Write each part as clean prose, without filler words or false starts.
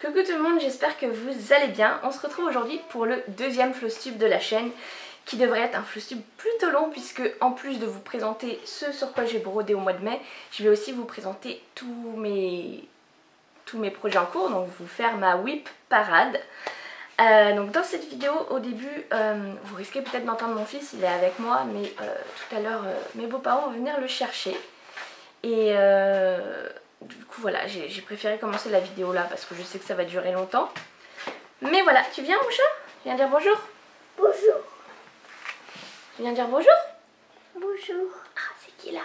Coucou tout le monde, j'espère que vous allez bien. On se retrouve aujourd'hui pour le deuxième Flosstube de la chaîne qui devrait être un Flosstube plutôt long puisque en plus de vous présenter ce sur quoi j'ai brodé au mois de mai, je vais aussi vous présenter tous mes projets en cours, donc vous faire ma whip parade. Donc dans cette vidéo, au début, vous risquez peut-être d'entendre mon fils, il est avec moi, mais tout à l'heure mes beaux-parents vont venir le chercher. Et du coup voilà, j'ai préféré commencer la vidéo là parce que je sais que ça va durer longtemps. Mais voilà, tu viens mon chat? Tu viens dire bonjour? Bonjour. Tu viens dire bonjour? Bonjour. Ah, c'est qui là?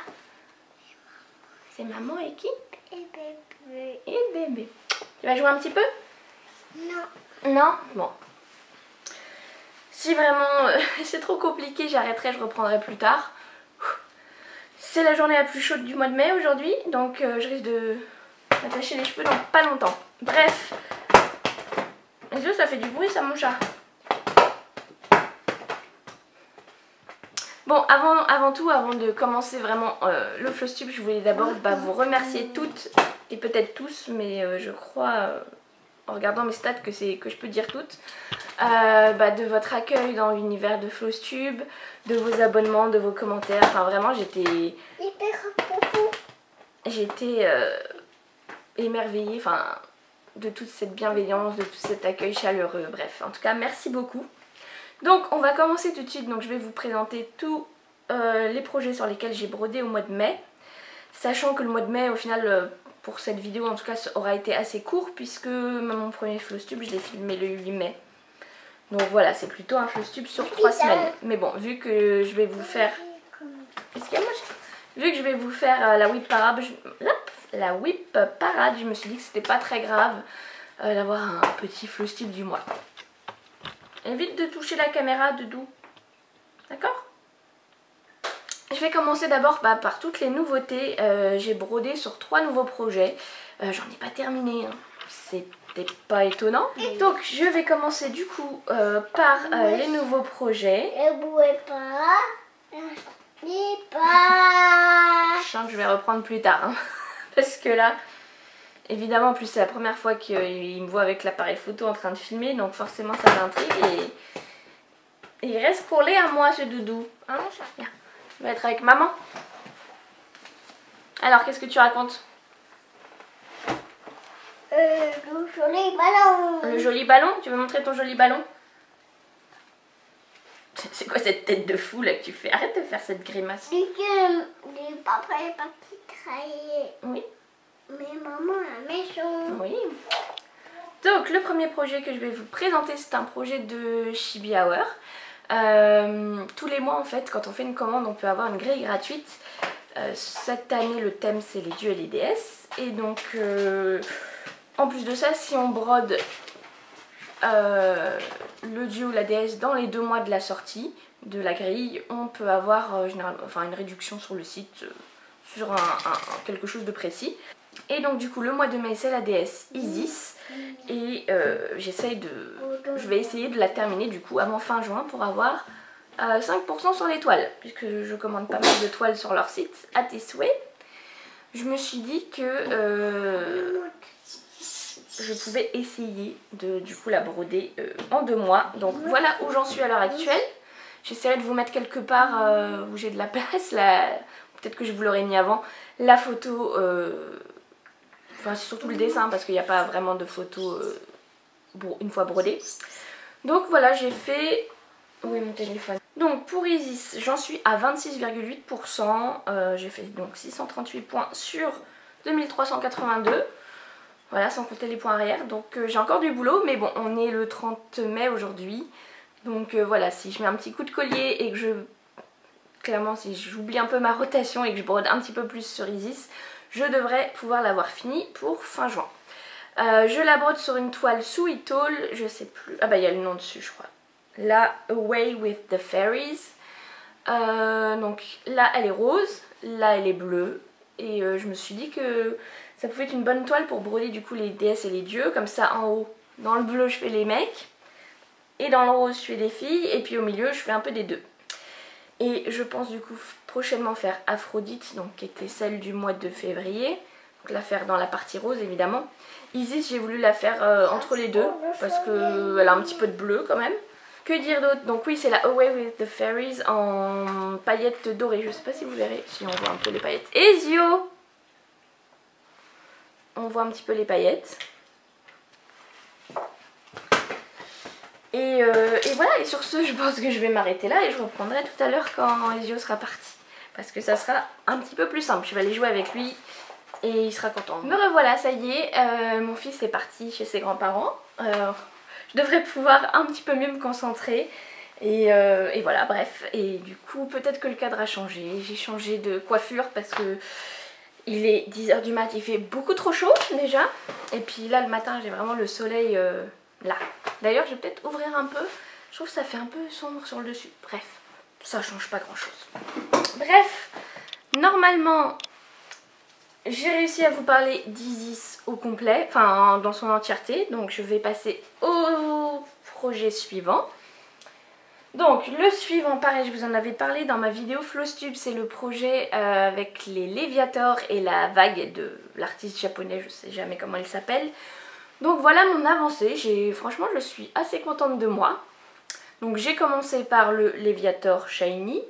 C'est maman et qui? Et bébé. Et bébé. Tu vas jouer un petit peu? Non. Non? Bon. Si vraiment c'est trop compliqué, j'arrêterai, je reprendrai plus tard. C'est la journée la plus chaude du mois de mai aujourd'hui, donc je risque de m'attacher les cheveux dans pas longtemps. Bref. Les yeux, ça fait du bruit ça mon chat. Bon, avant tout, avant de commencer vraiment le Flosstube, je voulais d'abord vous remercier toutes et peut-être tous, mais je crois en regardant mes stats que je peux dire toutes, de votre accueil dans l'univers de Flosstube, de vos abonnements, de vos commentaires. Enfin vraiment j'étais émerveillée, enfin de toute cette bienveillance, de tout cet accueil chaleureux. Bref, en tout cas merci beaucoup. Donc on va commencer tout de suite. Donc je vais vous présenter tous les projets sur lesquels j'ai brodé au mois de mai, sachant que le mois de mai au final pour cette vidéo en tout cas aura été assez court puisque mon premier Flosstube je l'ai filmé le 8 mai. Donc voilà, c'est plutôt un Flosstube sur 3 semaines. Mais bon, vu que je vais vous faire... Qu'est-ce qu'il y a moi? Vu que je vais vous faire la whip parade, je me suis dit que c'était pas très grave d'avoir un petit Flosstube du mois. Évite de toucher la caméra, Doudou. D'accord? Je vais commencer d'abord par toutes les nouveautés. J'ai brodé sur 3 nouveaux projets. J'en ai pas terminé, hein. C'était pas étonnant. Donc je vais commencer du coup par les nouveaux projets. Ne bouez pas. Dis pas. Je sens que je vais reprendre plus tard. Hein. Parce que là, évidemment, en plus c'est la première fois qu'il me voit avec l'appareil photo en train de filmer. Donc forcément ça m'intrigue. Et il reste collé à moi ce doudou. Hein mon chat? Viens. Je vais être avec maman. Alors qu'est-ce que tu racontes? Le joli ballon. Le joli ballon? Tu veux montrer ton joli ballon? C'est quoi cette tête de fou là que tu fais? Arrête de faire cette grimace. C'est que les papa est parti travailler. Oui. Mais maman à la maison. Oui. Donc le premier projet que je vais vous présenter, c'est un projet de Chibi Hour. Tous les mois en fait, quand on fait une commande, on peut avoir une grille gratuite. Cette année le thème c'est les dieux et les déesses. Et donc en plus de ça, si on brode le dieu ou la déesse dans les 2 mois de la sortie de la grille, on peut avoir généralement, une réduction sur le site sur quelque chose de précis. Et donc du coup le mois de mai c'est la déesse Isis et je vais essayer de la terminer du coup avant fin juin pour avoir 5% sur les toiles, puisque je commande pas mal de toiles sur leur site à tes souhaits. Je me suis dit que je pouvais essayer de du coup la broder en 2 mois. Donc voilà où j'en suis à l'heure actuelle. J'essaierai de vous mettre quelque part où j'ai de la place. Peut-être que je vous l'aurais mis avant. La photo, c'est surtout le dessin parce qu'il n'y a pas vraiment de photo une fois brodée. Donc voilà, j'ai fait... Où est mon téléphone? Donc pour Isis, j'en suis à 26,8%. J'ai fait donc 638 points sur 2382. Voilà, sans compter les points arrière. Donc j'ai encore du boulot, mais bon, on est le 30 mai aujourd'hui. Donc voilà, si je mets un petit coup de collier et que clairement, si j'oublie un peu ma rotation et que je brode un petit peu plus sur Isis, je devrais pouvoir l'avoir fini pour fin juin. Je la brode sur une toile Sweet All, je sais plus. Ah bah il y a le nom dessus, je crois. La Away with the Fairies. Donc là, elle est rose, là, elle est bleue. Et je me suis dit que ça pouvait être une bonne toile pour broder du coup les déesses et les dieux. Comme ça en haut, dans le bleu je fais les mecs. Et dans le rose je fais les filles. Et puis au milieu je fais un peu des deux. Et je pense du coup prochainement faire Aphrodite, donc qui était celle du mois de février. la faire dans la partie rose évidemment. Isis, j'ai voulu la faire entre les deux parce qu'elle a un petit peu de bleu quand même. Que dire d'autre? Donc oui, c'est la Away with the Fairies en paillettes dorées. Je sais pas si vous verrez, si on voit un peu les paillettes. Ezio! On voit un petit peu les paillettes. Et voilà, et sur ce, je pense que je vais m'arrêter là et je reprendrai tout à l'heure quand Ezio sera parti. Parce que ça sera un petit peu plus simple. Je vais aller jouer avec lui et il sera content. Me revoilà, ça y est, mon fils est parti chez ses grands-parents. Je devrais pouvoir un petit peu mieux me concentrer. Et voilà, bref. Et du coup, peut-être que le cadre a changé. J'ai changé de coiffure parce que il est 10 h du mat, il fait beaucoup trop chaud déjà. Et puis là, le matin, j'ai vraiment le soleil là. D'ailleurs, je vais peut-être ouvrir un peu. Je trouve que ça fait un peu sombre sur le dessus. Bref, ça change pas grand-chose. Bref, normalement, j'ai réussi à vous parler d'Isis au complet, enfin dans son entièreté. Donc je vais passer au projet suivant. Donc le suivant, pareil, je vous en avais parlé dans ma vidéo Flowstube, c'est le projet avec les Léviators et la vague de l'artiste japonais, je sais jamais comment il s'appelle. Donc voilà mon avancée, franchement je suis assez contente de moi. Donc j'ai commencé par le Léviator Shiny,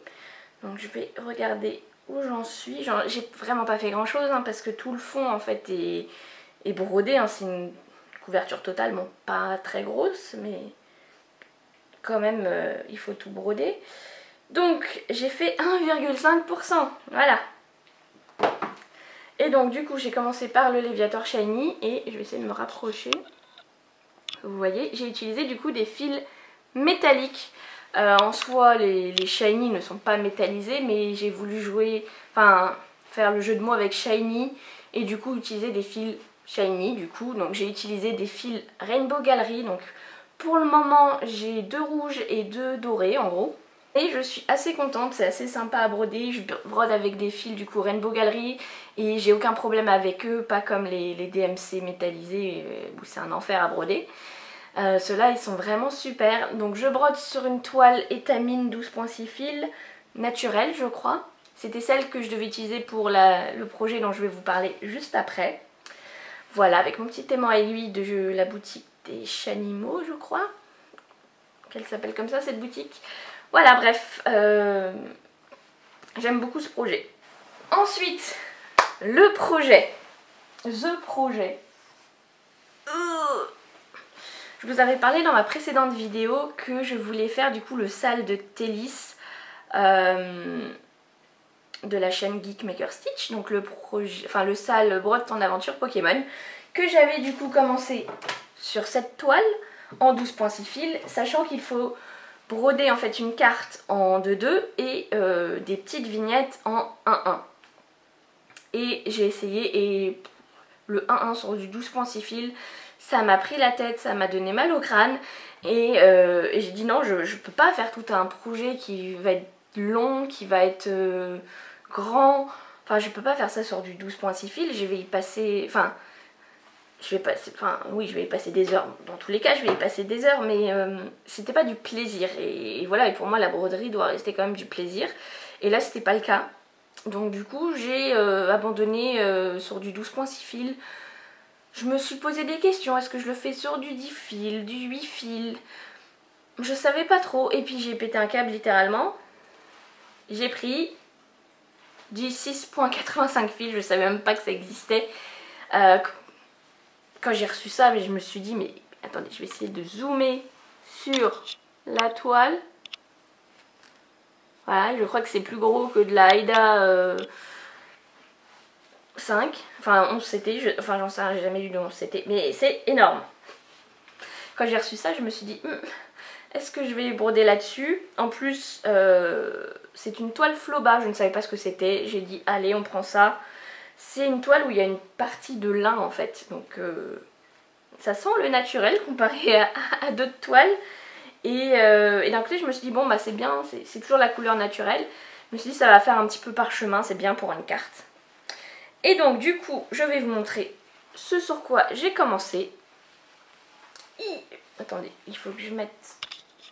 donc je vais regarder où j'en suis. J'ai vraiment pas fait grand chose hein, parce que tout le fond en fait est brodé, hein. C'est une couverture totale, bon pas très grosse mais quand même il faut tout broder. Donc j'ai fait 1,5%, voilà. Et donc du coup j'ai commencé par le Léviator Shiny et je vais essayer de me rapprocher. Vous voyez, j'ai utilisé du coup des fils métalliques. En soi les shiny ne sont pas métallisés, mais j'ai voulu jouer, enfin faire le jeu de mots avec shiny et du coup utiliser des fils shiny du coup. Donc j'ai utilisé des fils Rainbow Gallery. Donc pour le moment j'ai 2 rouges et 2 dorés en gros. Et je suis assez contente, c'est assez sympa à broder. Je brode avec des fils du coup Rainbow Gallery et j'ai aucun problème avec eux, pas comme les DMC métallisés où c'est un enfer à broder. Ceux-là ils sont vraiment super. Donc je brode sur une toile étamine 12.6 fils naturelle je crois. C'était celle que je devais utiliser pour le projet dont je vais vous parler juste après. Voilà, avec mon petit aimant à aiguille de la boutique des Chanimo je crois. Qu'elle s'appelle comme ça cette boutique. Voilà bref, j'aime beaucoup ce projet. Ensuite, le projet. The projet. Je vous avais parlé dans ma précédente vidéo que je voulais faire du coup le sale de Télis de la chaîne Geek Maker Stitch, donc le projet, enfin le sale brode ton aventure Pokémon, que j'avais du coup commencé sur cette toile en 12.6 fils, sachant qu'il faut broder en fait une carte en 2-2 et des petites vignettes en 1-1. Et j'ai essayé et le 1-1 sur du 12.6 fils, ça m'a pris la tête, ça m'a donné mal au crâne et j'ai dit non, je peux pas faire tout un projet qui va être long, qui va être grand, enfin je peux pas faire ça sur du 12.6 fils, je vais y passer, enfin je vais y passer des heures, dans tous les cas je vais y passer des heures, mais c'était pas du plaisir et voilà, et pour moi la broderie doit rester quand même du plaisir et là c'était pas le cas. Donc du coup j'ai abandonné sur du 12.6 fils. Je me suis posé des questions, est-ce que je le fais sur du 10 fils, du 8 fils? Je savais pas trop et puis j'ai pété un câble littéralement. J'ai pris du 6.85 fils, je savais même pas que ça existait. Quand j'ai reçu ça, mais je me suis dit, mais attendez, je vais essayer de zoomer sur la toile. Voilà, je crois que c'est plus gros que de la Aida 5, enfin 11 CT, enfin j'en sais rien, j'ai jamais eu de 11 CT, mais c'est énorme. Quand j'ai reçu ça, je me suis dit, est-ce que je vais broder là-dessus? En plus, c'est une toile Floba, je ne savais pas ce que c'était, j'ai dit, allez, on prend ça. C'est une toile où il y a une partie de lin en fait, donc ça sent le naturel comparé à d'autres toiles. Et d'un côté je me suis dit bon bah c'est bien, c'est toujours la couleur naturelle. Je me suis dit ça va faire un petit peu parchemin, c'est bien pour une carte. Et donc du coup je vais vous montrer ce sur quoi j'ai commencé. Attendez, il faut que je mette...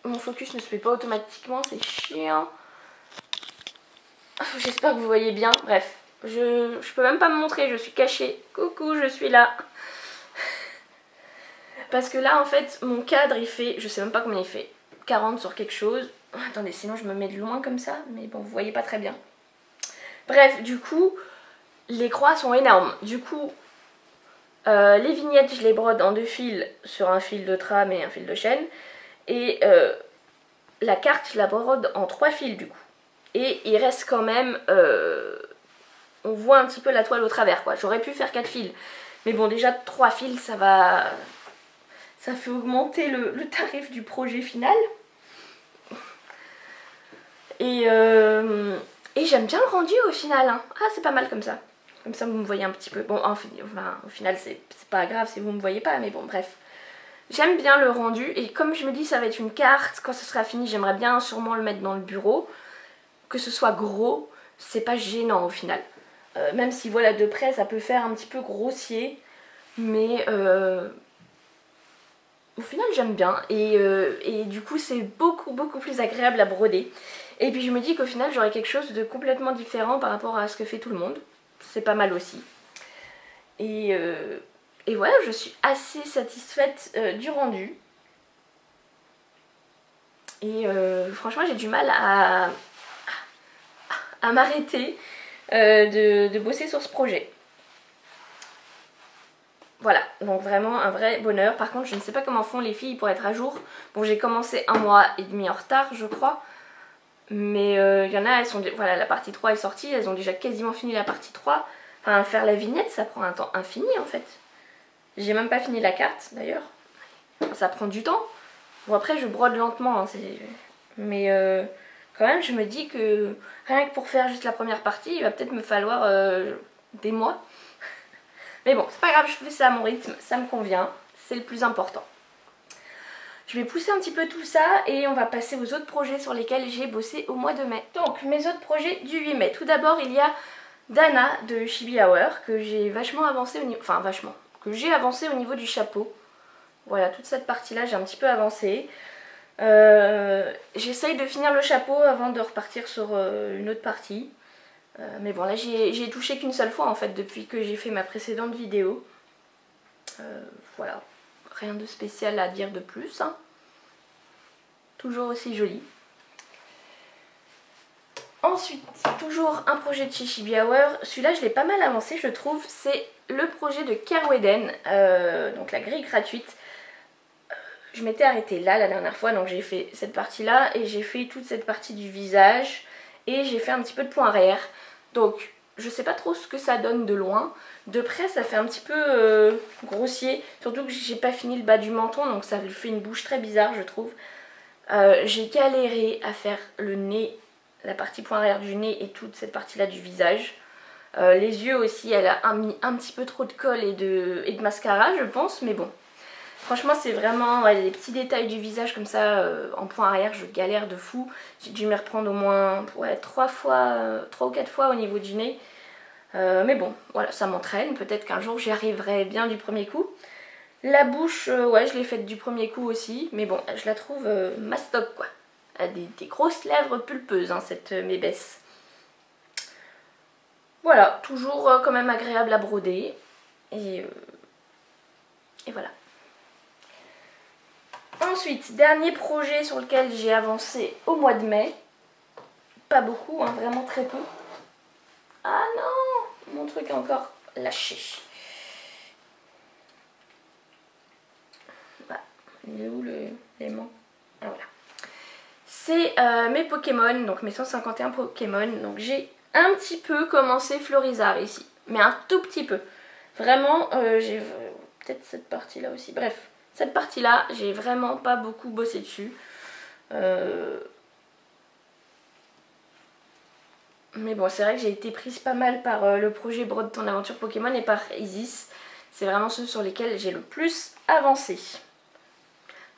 Mon focus ne se fait pas automatiquement, c'est chiant. J'espère que vous voyez bien, bref. Je peux même pas me montrer, je suis cachée. Coucou, je suis là. Parce que là en fait mon cadre il fait, je sais même pas combien il fait, 40 sur quelque chose. Attendez, sinon je me mets de loin comme ça, mais bon vous voyez pas très bien. Bref, du coup les croix sont énormes. Du coup les vignettes je les brode en 2 fils sur un fil de trame et un fil de chaîne. Et la carte je la brode en 3 fils du coup. Et il reste quand même, on voit un petit peu la toile au travers quoi. J'aurais pu faire 4 fils. Mais bon déjà 3 fils ça va... Ça fait augmenter le tarif du projet final. Et j'aime bien le rendu au final. Hein. Ah, c'est pas mal comme ça. Comme ça, vous me voyez un petit peu. Bon, enfin, au final, c'est pas grave si vous me voyez pas. Mais bon, bref. J'aime bien le rendu. Et comme je me dis, ça va être une carte. Quand ce sera fini, j'aimerais bien sûrement le mettre dans le bureau. Que ce soit gros, c'est pas gênant au final. Même si, voilà, de près, ça peut faire un petit peu grossier. Mais... au final j'aime bien et du coup c'est beaucoup plus agréable à broder. Et puis je me dis qu'au final j'aurai quelque chose de complètement différent par rapport à ce que fait tout le monde. C'est pas mal aussi. Et voilà, je suis assez satisfaite du rendu. Et franchement j'ai du mal à m'arrêter de bosser sur ce projet. Voilà, donc vraiment un vrai bonheur. Par contre, je ne sais pas comment font les filles pour être à jour. Bon, j'ai commencé 1 mois et demi en retard, je crois. Mais il y en a, elles sont... Voilà, la partie 3 est sortie, elles ont déjà quasiment fini la partie 3. Enfin, faire la vignette, ça prend un temps infini, en fait. J'ai même pas fini la carte, d'ailleurs. Ça prend du temps. Bon, après, je brode lentement, hein, mais quand même, je me dis que rien que pour faire juste la première partie, il va peut-être me falloir des mois. Mais bon, c'est pas grave, je fais ça à mon rythme, ça me convient, c'est le plus important. Je vais pousser un petit peu tout ça et on va passer aux autres projets sur lesquels j'ai bossé au mois de mai. Donc, mes autres projets du 8 mai. Tout d'abord, il y a Dana de Chibi Hour que j'ai vachement avancé au niveau... Enfin, vachement. Que j'ai avancé au niveau du chapeau. Voilà, toute cette partie-là, j'ai un petit peu avancé. J'essaye de finir le chapeau avant de repartir sur une autre partie. Mais bon, là j'ai touché qu'une seule fois en fait depuis que j'ai fait ma précédente vidéo. Voilà, rien de spécial à dire de plus. Hein. Toujours aussi joli. Ensuite, toujours un projet de chez Chibi Hour. Celui-là, je l'ai pas mal avancé, je trouve. C'est le projet de Kerweden, donc la grille gratuite. Je m'étais arrêtée là la dernière fois, donc j'ai fait cette partie-là et j'ai fait toute cette partie du visage et j'ai fait un petit peu de point arrière. Donc, je sais pas trop ce que ça donne de loin. De près, ça fait un petit peu grossier. Surtout que j'ai pas fini le bas du menton, donc ça lui fait une bouche très bizarre, je trouve. J'ai galéré à faire le nez, la partie point arrière du nez et toute cette partie-là du visage. Les yeux aussi, elle a mis un petit peu trop de colle et de mascara, je pense, mais bon. Franchement, c'est vraiment les petits détails du visage comme ça, en point arrière, je galère de fou. J'ai dû m'y reprendre au moins 3 ou 4 fois au niveau du nez. Mais bon, voilà, ça m'entraîne. Peut-être qu'un jour, j'y arriverai bien du premier coup. La bouche, ouais, je l'ai faite du premier coup aussi. Mais bon, je la trouve mastoc, quoi. Elle a des grosses lèvres pulpeuses, hein, cette mébesse. Voilà, toujours quand même agréable à broder. Et voilà. Ensuite, dernier projet sur lequel j'ai avancé au mois de mai. Pas beaucoup, hein, vraiment très peu. Ah non, mon truc est encore lâché. Voilà. Il est où l'aimant? Ah, voilà. C'est mes Pokémon, donc mes 151 Pokémon. Donc j'ai un petit peu commencé Florizarre ici, mais un tout petit peu. Vraiment, j'ai peut-être cette partie-là aussi. Bref. Cette partie-là, j'ai vraiment pas beaucoup bossé dessus. Mais bon, c'est vrai que j'ai été prise pas mal par le projet Brode ton aventure Pokémon et par Isis. C'est vraiment ceux sur lesquels j'ai le plus avancé.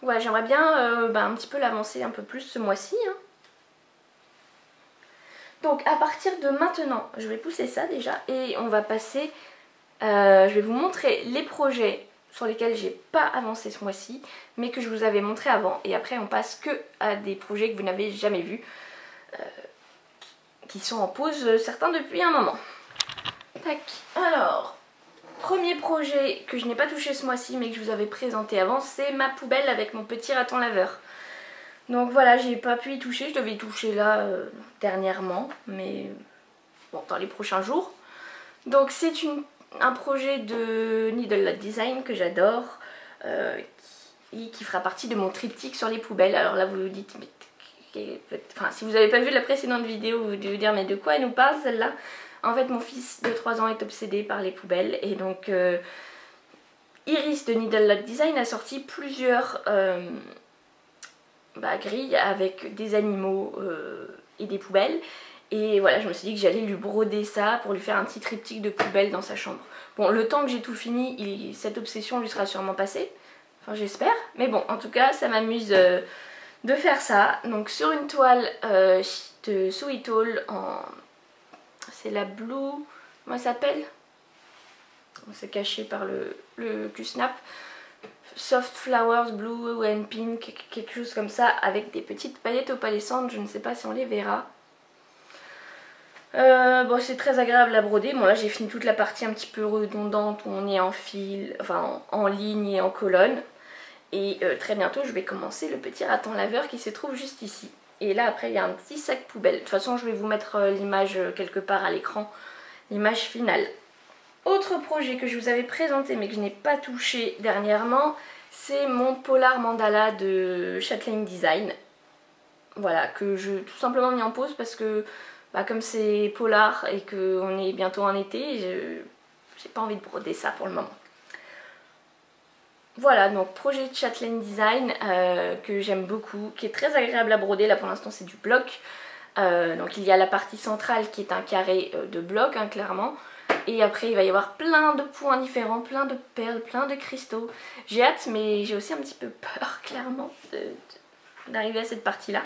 Voilà, j'aimerais bien un petit peu l'avancer un peu plus ce mois-ci. Hein. Donc à partir de maintenant, je vais pousser ça déjà et on va passer... je vais vous montrer les projets sur lesquels j'ai pas avancé ce mois-ci, mais que je vous avais montré avant. Et après, on passe que à des projets que vous n'avez jamais vus, qui sont en pause, certains depuis un moment. Tac. Alors, premier projet que je n'ai pas touché ce mois-ci mais que je vous avais présenté avant, c'est ma poubelle avec mon petit raton laveur. Donc voilà, j'ai pas pu y toucher, je devais y toucher là dernièrement, mais bon, dans les prochains jours. Donc c'est un projet de Needle Lot Design que j'adore, qui fera partie de mon triptyque sur les poubelles. Alors là vous vous dites, mais, enfin, si vous n'avez pas vu la précédente vidéo, vous devez vous dire mais de quoi elle nous parle celle-là? En fait mon fils de 3 ans est obsédé par les poubelles et donc Iris de Needle Lot Design a sorti plusieurs grilles avec des animaux et des poubelles. Et voilà, je me suis dit que j'allais lui broder ça pour lui faire un petit triptyque de poubelles dans sa chambre. Bon, le temps que j'ai tout fini, cette obsession lui sera sûrement passée. Enfin, j'espère. Mais bon, en tout cas, ça m'amuse de faire ça. Donc, sur une toile de Sweet Hall, c'est la Blue... Comment elle s'appelle? C'est caché par le Q-Snap. Soft Flowers Blue and Pink, quelque chose comme ça, avec des petites paillettes opalescentes. Je ne sais pas si on les verra. Bon, c'est très agréable à broder. Bon, là j'ai fini toute la partie un petit peu redondante où on est en fil, enfin en ligne et en colonne. Et très bientôt je vais commencer le petit raton laveur qui se trouve juste ici. Et là après il y a un petit sac poubelle. De toute façon je vais vous mettre l'image quelque part à l'écran, l'image finale. Autre projet que je vous avais présenté mais que je n'ai pas touché dernièrement, c'est mon polar mandala de Chatelaine Design. Voilà, que je tout simplement mis en pause parce que comme c'est polar et qu'on est bientôt en été, j'ai pas envie de broder ça pour le moment. Voilà, donc projet de Chatelaine Design que j'aime beaucoup, qui est très agréable à broder. Là pour l'instant c'est du bloc. Donc il y a la partie centrale qui est un carré de bloc, hein, clairement. Et après il va y avoir plein de points différents, plein de perles, plein de cristaux. J'ai hâte mais j'ai aussi un petit peu peur clairement d'arriver à cette partie-là.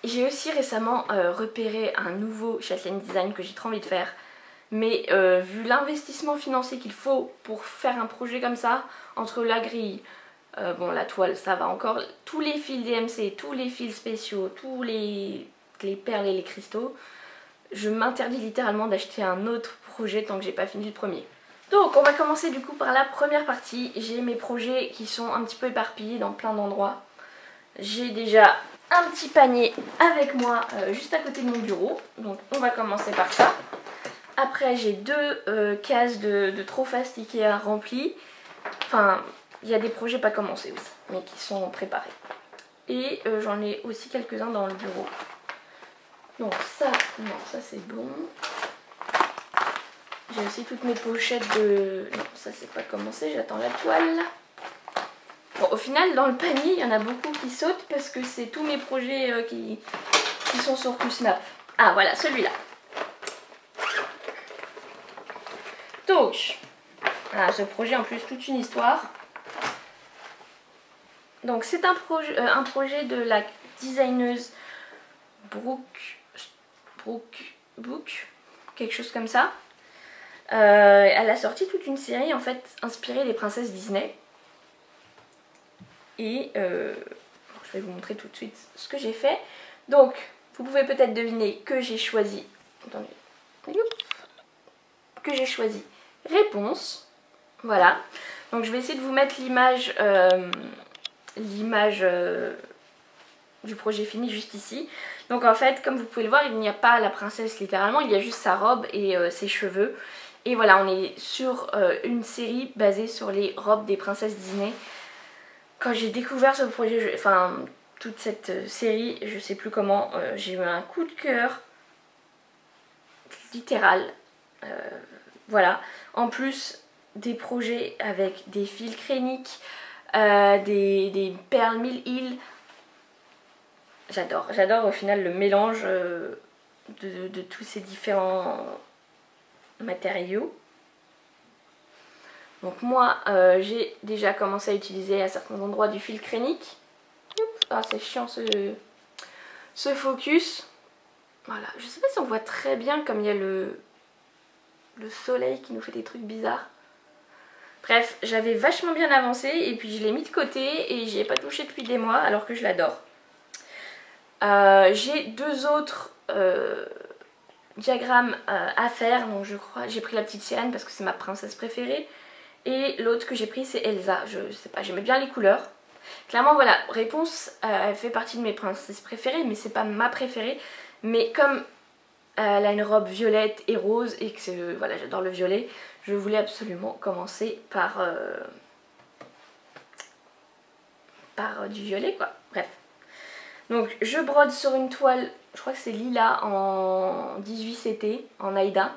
J'ai aussi récemment repéré un nouveau Chatelaine Design que j'ai trop envie de faire. Mais vu l'investissement financier qu'il faut pour faire un projet comme ça, entre la grille, bon la toile ça va encore, tous les fils DMC, tous les fils spéciaux, tous les perles et les cristaux, je m'interdis littéralement d'acheter un autre projet tant que j'ai pas fini le premier. Donc on va commencer du coup par la première partie. J'ai mes projets qui sont un petit peu éparpillés dans plein d'endroits. J'ai déjà un petit panier avec moi juste à côté de mon bureau, donc on va commencer par ça. Après j'ai deux cases de Trop Fast Ikea remplies. Enfin, il y a des projets pas commencés aussi, mais qui sont préparés. Et j'en ai aussi quelques-uns dans le bureau. Donc ça, non, ça c'est bon. J'ai aussi toutes mes pochettes de... Non, ça c'est pas commencé, j'attends la toile. Bon, au final, dans le panier, il y en a beaucoup qui sautent parce que c'est tous mes projets qui sont sur Q-Snap. Ah, voilà, celui-là. Donc, ce projet en plus, toute une histoire. Donc, c'est un projet de la designeuse Brooke, quelque chose comme ça. Elle a sorti toute une série en fait inspirée des princesses Disney. Et je vais vous montrer tout de suite ce que j'ai fait. Donc, vous pouvez peut-être deviner que j'ai choisi... Attendez. Que j'ai choisi Réponse. Voilà. Donc, je vais essayer de vous mettre l'image du projet fini juste ici. Donc, en fait, comme vous pouvez le voir, il n'y a pas la princesse littéralement. Il y a juste sa robe et ses cheveux. Et voilà, on est sur une série basée sur les robes des princesses Disney. Quand j'ai découvert ce projet, enfin toute cette série, je sais plus comment, j'ai eu un coup de cœur littéral. Voilà. En plus des projets avec des fils créniques, des perles mille îles. J'adore au final le mélange de tous ces différents matériaux. Donc moi j'ai déjà commencé à utiliser à certains endroits du fil crénique. Ah c'est chiant ce focus. Voilà, je sais pas si on voit très bien comme il y a le soleil qui nous fait des trucs bizarres. Bref, j'avais vachement bien avancé et puis je l'ai mis de côté et j'y ai pas touché depuis des mois alors que je l'adore. J'ai deux autres diagrammes à faire. Donc je crois, j'ai pris la petite sirène parce que c'est ma princesse préférée. Et l'autre que j'ai pris c'est Elsa. Je sais pas, j'aimais bien les couleurs. Clairement voilà, Réponse elle fait partie de mes princesses préférées, mais c'est pas ma préférée. Mais comme elle a une robe violette et rose et que voilà, j'adore le violet, je voulais absolument commencer par du violet quoi. Bref. Donc je brode sur une toile, je crois que c'est lilas en 18 CT, en Aïda.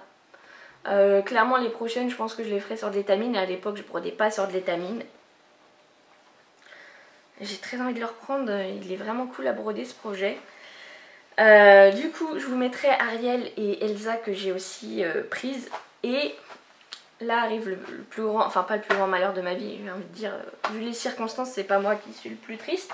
Clairement les prochaines je pense que je les ferai sur de l'étamine. À l'époque je brodais pas sur de l'étamine. J'ai très envie de le reprendre, il est vraiment cool à broder ce projet. Du coup je vous mettrai Ariel et Elsa que j'ai aussi prises. Et là arrive le plus grand, enfin pas le plus grand malheur de ma vie, j'ai envie de dire, vu les circonstances c'est pas moi qui suis le plus triste.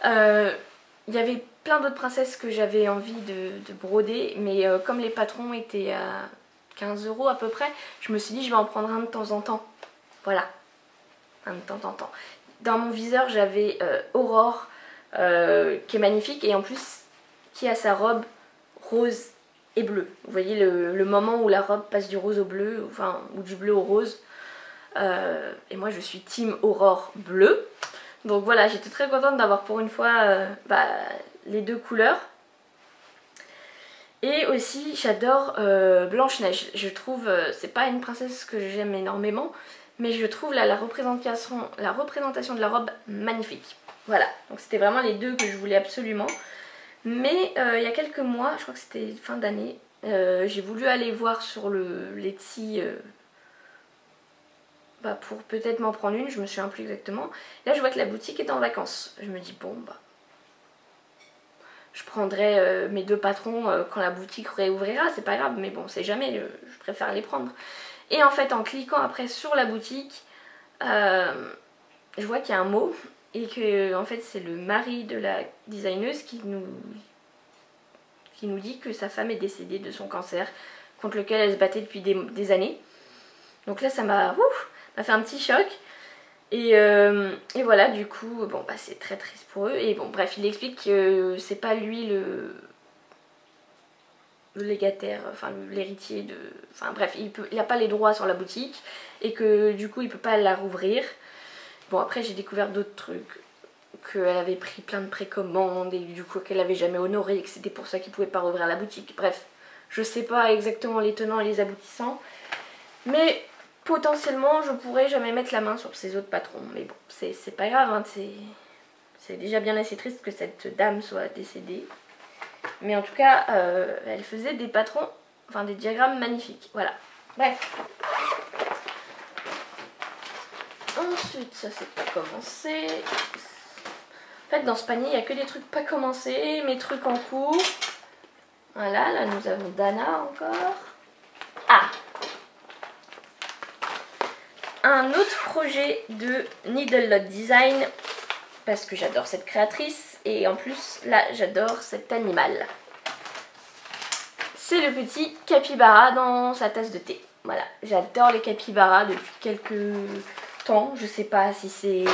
Il y avait plein d'autres princesses que j'avais envie de broder, mais comme les patrons étaient à 15 € à peu près, je me suis dit je vais en prendre un de temps en temps. Voilà, un de temps en temps. Dans mon viseur j'avais Aurore qui est magnifique et en plus qui a sa robe rose et bleu. Vous voyez le moment où la robe passe du rose au bleu, enfin ou du bleu au rose. Et moi je suis team Aurore bleu. Donc voilà, j'étais très contente d'avoir pour une fois les deux couleurs. Et aussi j'adore Blanche-Neige. Je trouve, c'est pas une princesse que j'aime énormément, mais je trouve la représentation de la robe magnifique. Voilà, donc c'était vraiment les deux que je voulais absolument. Mais il y a quelques mois, je crois que c'était fin d'année, j'ai voulu aller voir sur le Etsy pour peut-être m'en prendre une, je me souviens plus exactement. Là je vois que la boutique est en vacances. Je me dis bon je prendrai mes deux patrons quand la boutique réouvrira, c'est pas grave, mais bon c'est jamais, je préfère les prendre. Et en fait en cliquant après sur la boutique, je vois qu'il y a un mot et que en fait c'est le mari de la designeuse qui nous dit que sa femme est décédée de son cancer contre lequel elle se battait depuis des années. Donc là ça m'a fait un petit choc. Et voilà, du coup, c'est très triste pour eux. Et bon, bref, il explique que c'est pas lui le légataire, enfin l'héritier de... Enfin bref, il n'a pas les droits sur la boutique et que du coup il peut pas la rouvrir. Bon, après j'ai découvert d'autres trucs, qu'elle avait pris plein de précommandes et du coup qu'elle avait jamais honoré et que c'était pour ça qu'il pouvait pas rouvrir la boutique. Bref, je sais pas exactement les tenants et les aboutissants, mais potentiellement je pourrais jamais mettre la main sur ces autres patrons. Mais bon, c'est pas grave, hein, c'est déjà bien assez triste que cette dame soit décédée. Mais en tout cas, elle faisait des patrons, enfin des diagrammes magnifiques. Voilà. Bref. Ensuite, ça c'est pas commencé. En fait, dans ce panier, il n'y a que des trucs pas commencés, mes trucs en cours. Voilà, là nous avons Dana encore. Ah! Un autre projet de Needle Lot Design, parce que j'adore cette créatrice, et en plus, là, j'adore cet animal. C'est le petit capybara dans sa tasse de thé. Voilà, j'adore les capybaras depuis quelques temps. Je sais pas si c'est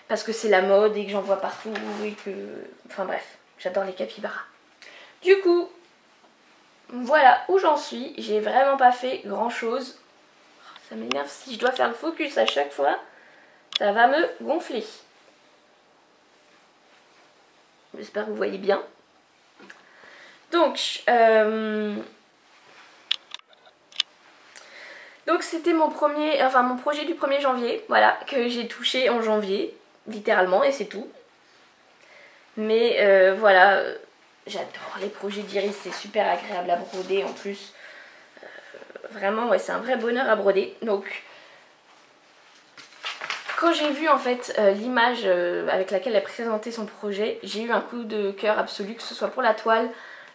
parce que c'est la mode et que j'en vois partout et que... Enfin bref, j'adore les capybaras. Du coup, voilà où j'en suis. J'ai vraiment pas fait grand chose. Ça m'énerve, si je dois faire le focus à chaque fois, ça va me gonfler. J'espère que vous voyez bien. Donc c'était mon projet du 1er janvier, voilà, que j'ai touché en janvier, littéralement, et c'est tout. Mais voilà, j'adore les projets d'Iris, c'est super agréable à broder en plus. Vraiment, ouais, c'est un vrai bonheur à broder. Donc, quand j'ai vu en fait l'image avec laquelle elle présentait son projet, j'ai eu un coup de cœur absolu, que ce soit pour la toile,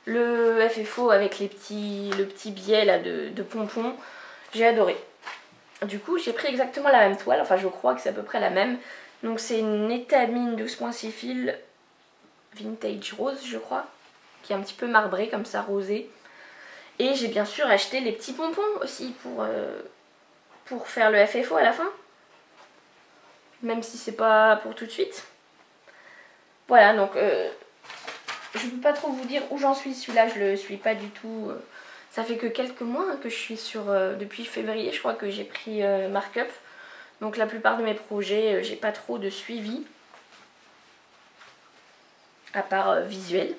le FFO avec le petit biais là de pompons, j'ai adoré. Du coup j'ai pris exactement la même toile, enfin je crois que c'est à peu près la même. Donc c'est une étamine 12.6 fils vintage rose je crois, qui est un petit peu marbré comme ça, rosé. Et j'ai bien sûr acheté les petits pompons aussi pour faire le FFO à la fin. Même si c'est pas pour tout de suite. Voilà, donc je peux pas trop vous dire où j'en suis. Celui-là je le suis pas du tout. Ça fait que quelques mois hein, que je suis sur... depuis février, je crois que j'ai pris Markup. Donc la plupart de mes projets, j'ai pas trop de suivi. À part visuel.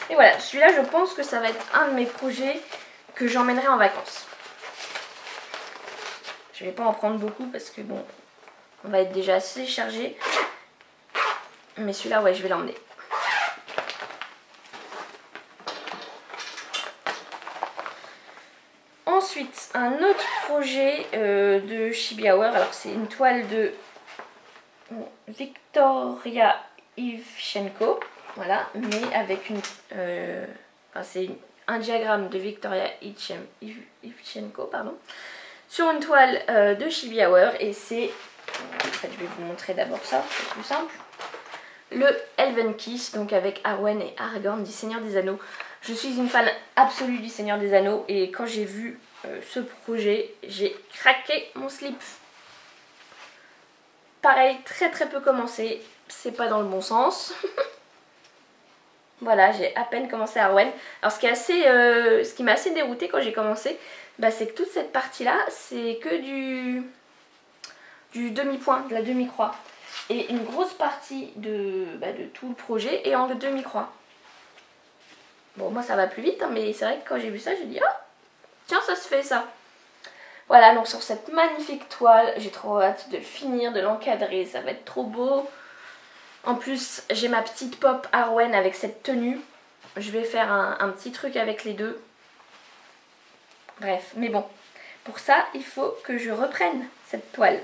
Et voilà, celui-là je pense que ça va être un de mes projets que j'emmènerai en vacances. Je vais pas en prendre beaucoup parce que bon, on va être déjà assez chargé. Mais celui-là, ouais, je vais l'emmener. Ensuite, un autre projet de Chibi Hour. Alors c'est une toile de Victoria Ivchenko. Voilà, mais avec une... enfin, c'est un diagramme de Victoria Ivchenko, pardon. Sur une toile de Chibi Hour. Et c'est... En fait, je vais vous montrer d'abord ça, c'est plus simple. Le Elven Kiss, donc avec Arwen et Aragorn du Seigneur des Anneaux. Je suis une fan absolue du Seigneur des Anneaux et quand j'ai vu ce projet, j'ai craqué mon slip. Pareil, très peu commencé, c'est pas dans le bon sens. Voilà, j'ai à peine commencé Arwen. Alors ce qui m'a assez déroutée quand j'ai commencé, bah, c'est que toute cette partie-là, c'est que du demi-point, de la demi-croix. Et une grosse partie de tout le projet est en demi-croix. Bon, moi ça va plus vite, hein, mais c'est vrai que quand j'ai vu ça, j'ai dit ah, tiens, ça se fait ça. Voilà, donc sur cette magnifique toile, j'ai trop hâte de finir, de l'encadrer, ça va être trop beau. En plus, j'ai ma petite pop Arwen avec cette tenue. Je vais faire un petit truc avec les deux. Bref, mais bon, pour ça, il faut que je reprenne cette toile.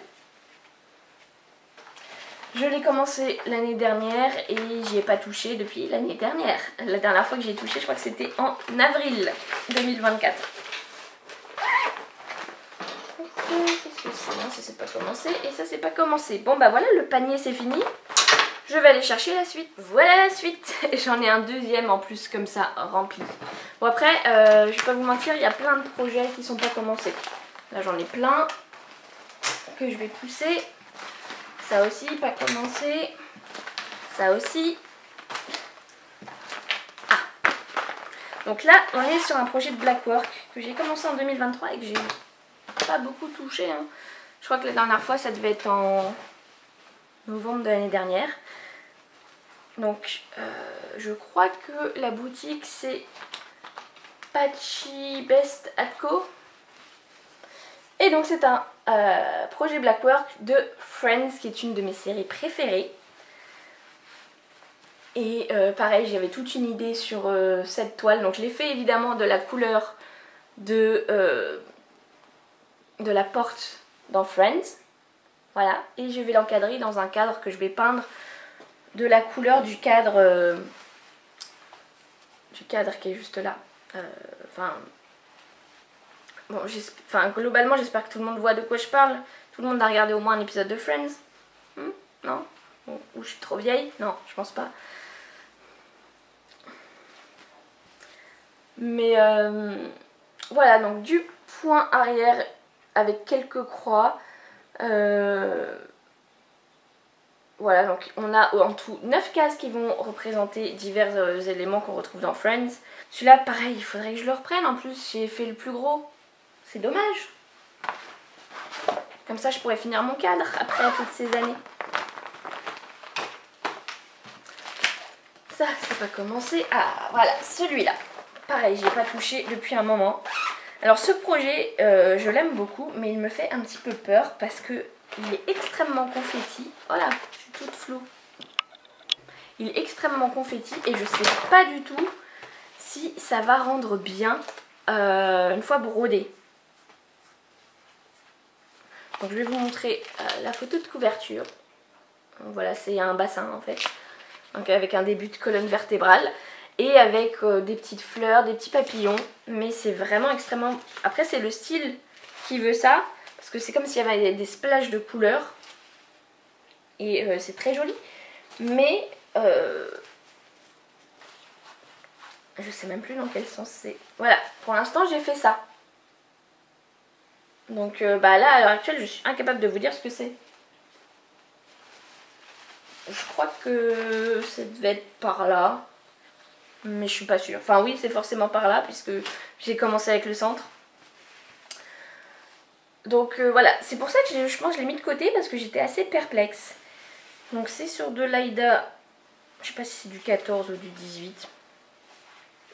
Je l'ai commencé l'année dernière et j'y ai pas touché depuis l'année dernière. La dernière fois que j'ai touché, je crois que c'était en avril 2024. Qu'est-ce que c'est? Non, ça c'est pas commencé et ça c'est pas commencé. Bon bah voilà, le panier c'est fini. Je vais aller chercher la suite. Voilà la suite. J'en ai un deuxième en plus comme ça, rempli. Bon après, je vais pas vous mentir, il y a plein de projets qui sont pas commencés. Là j'en ai plein que je vais pousser. Ça aussi, pas commencé. Ça aussi. Ah. Donc là, on est sur un projet de Blackwork que j'ai commencé en 2023 et que j'ai pas beaucoup touché. Hein. Je crois que la dernière fois, ça devait être en novembre de l'année dernière. Donc, je crois que la boutique, c'est Patchy Best Co. Et donc c'est un projet Blackwork de Friends qui est une de mes séries préférées. Et pareil, j'avais toute une idée sur cette toile. Donc je l'ai fait évidemment de la couleur de la porte dans Friends. Voilà, et je vais l'encadrer dans un cadre que je vais peindre de la couleur du cadre qui est juste là. Bon, globalement, j'espère que tout le monde voit de quoi je parle. Tout le monde a regardé au moins un épisode de Friends. Non? Bon, ou je suis trop vieille? Non, je pense pas. Mais voilà, donc du point arrière avec quelques croix. Voilà, donc on a en tout 9 cases qui vont représenter divers éléments qu'on retrouve dans Friends. Celui-là, pareil, il faudrait que je le reprenne. En plus, j'ai fait le plus gros. C'est dommage. Comme ça, je pourrais finir mon cadre après toutes ces années. Ça, c'est pas commencé. Ah, voilà, celui-là. Pareil, j'ai pas touché depuis un moment. Alors, ce projet, je l'aime beaucoup, mais il me fait un petit peu peur parce que il est extrêmement confetti. Voilà, je suis toute floue. Il est extrêmement confetti et je sais pas du tout si ça va rendre bien une fois brodé. Donc je vais vous montrer la photo de couverture. Donc voilà, c'est un bassin en fait. Donc avec un début de colonne vertébrale. Et avec des petites fleurs, des petits papillons. Mais c'est vraiment extrêmement... Après c'est le style qui veut ça. Parce que c'est comme s'il y avait des splashes de couleurs. Et c'est très joli. Mais... je sais même plus dans quel sens c'est. Voilà, pour l'instant j'ai fait ça. Donc là à l'heure actuelle je suis incapable de vous dire ce que c'est. Je crois que ça devait être par là. mais je suis pas sûre. Enfin oui, c'est forcément par là puisque j'ai commencé avec le centre. Donc voilà, c'est pour ça que je pense que je l'ai mis de côté parce que j'étais assez perplexe. Donc c'est sur de l'Aïda, je sais pas si c'est du 14 ou du 18.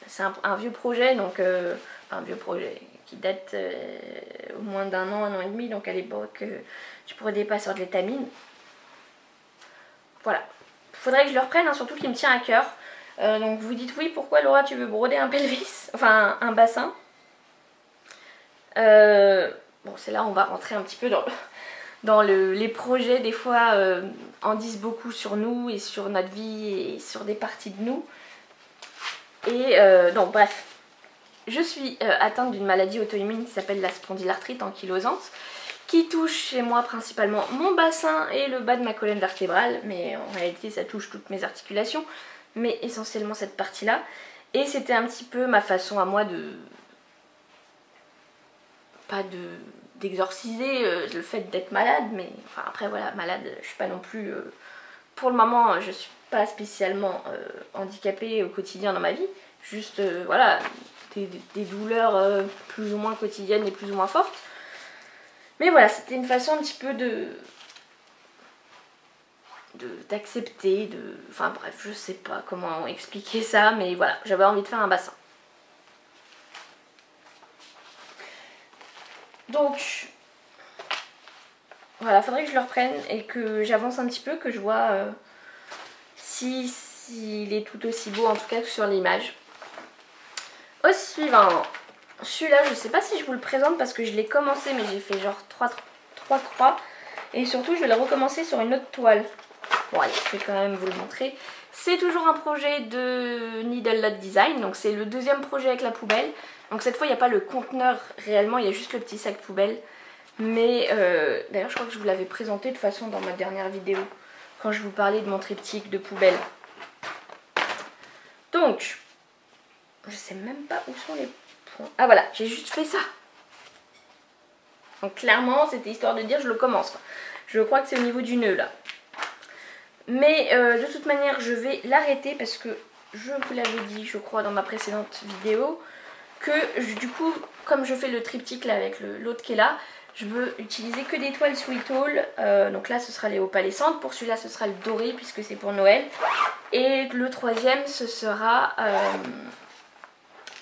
C'est un vieux projet, donc un vieux projet qui date au moins d'un an et demi. Donc à l'époque, je brodais pas sur de l'étamine. Voilà. Faudrait que je le reprenne, hein, surtout qu'il me tient à cœur. Donc vous dites oui, pourquoi Laura tu veux broder un pelvis, enfin un bassin. Bon c'est là on va rentrer un petit peu dans les projets, des fois en disent beaucoup sur nous et sur notre vie et sur des parties de nous. Et donc bref, je suis atteinte d'une maladie auto-immune qui s'appelle la spondylarthrite ankylosante, qui touche chez moi principalement mon bassin et le bas de ma colonne vertébrale, mais en réalité ça touche toutes mes articulations, mais essentiellement cette partie-là. Et c'était un petit peu ma façon à moi d'exorciser le fait d'être malade, mais enfin après voilà, malade, je suis pas non plus, pour le moment je suis pas spécialement handicapée au quotidien dans ma vie, juste voilà, des douleurs plus ou moins quotidiennes et plus ou moins fortes. Mais voilà, c'était une façon un petit peu d'accepter, enfin bref, je sais pas comment expliquer ça, mais voilà, j'avais envie de faire un bassin. Donc voilà, faudrait que je le reprenne et que j'avance un petit peu, que je vois s'il est tout aussi beau en tout cas que sur l'image. Au suivant, celui-là je sais pas si je vous le présente parce que je l'ai commencé mais j'ai fait genre 3 croix et surtout je vais le recommencer sur une autre toile. Bon allez, je vais quand même vous le montrer. C'est toujours un projet de Needle Lot Design, donc c'est le deuxième projet avec la poubelle. Donc cette fois il n'y a pas le conteneur réellement, il y a juste le petit sac poubelle. Mais d'ailleurs je crois que je vous l'avais présenté de toute façon dans ma dernière vidéo, quand je vous parlais de mon triptyque de poubelle. Donc, je sais même pas où sont les points. Ah voilà, j'ai juste fait ça. Donc clairement c'était histoire de dire je le commence. Je crois que c'est au niveau du nœud là. Mais de toute manière je vais l'arrêter parce que je vous l'avais dit je crois dans ma précédente vidéo que du coup comme je fais le triptyque là avec l'autre qui est là, je veux utiliser que des toiles Sweet Haul. Donc là ce sera les opalescentes, pour celui-là ce sera le doré puisque c'est pour Noël. Et le troisième ce sera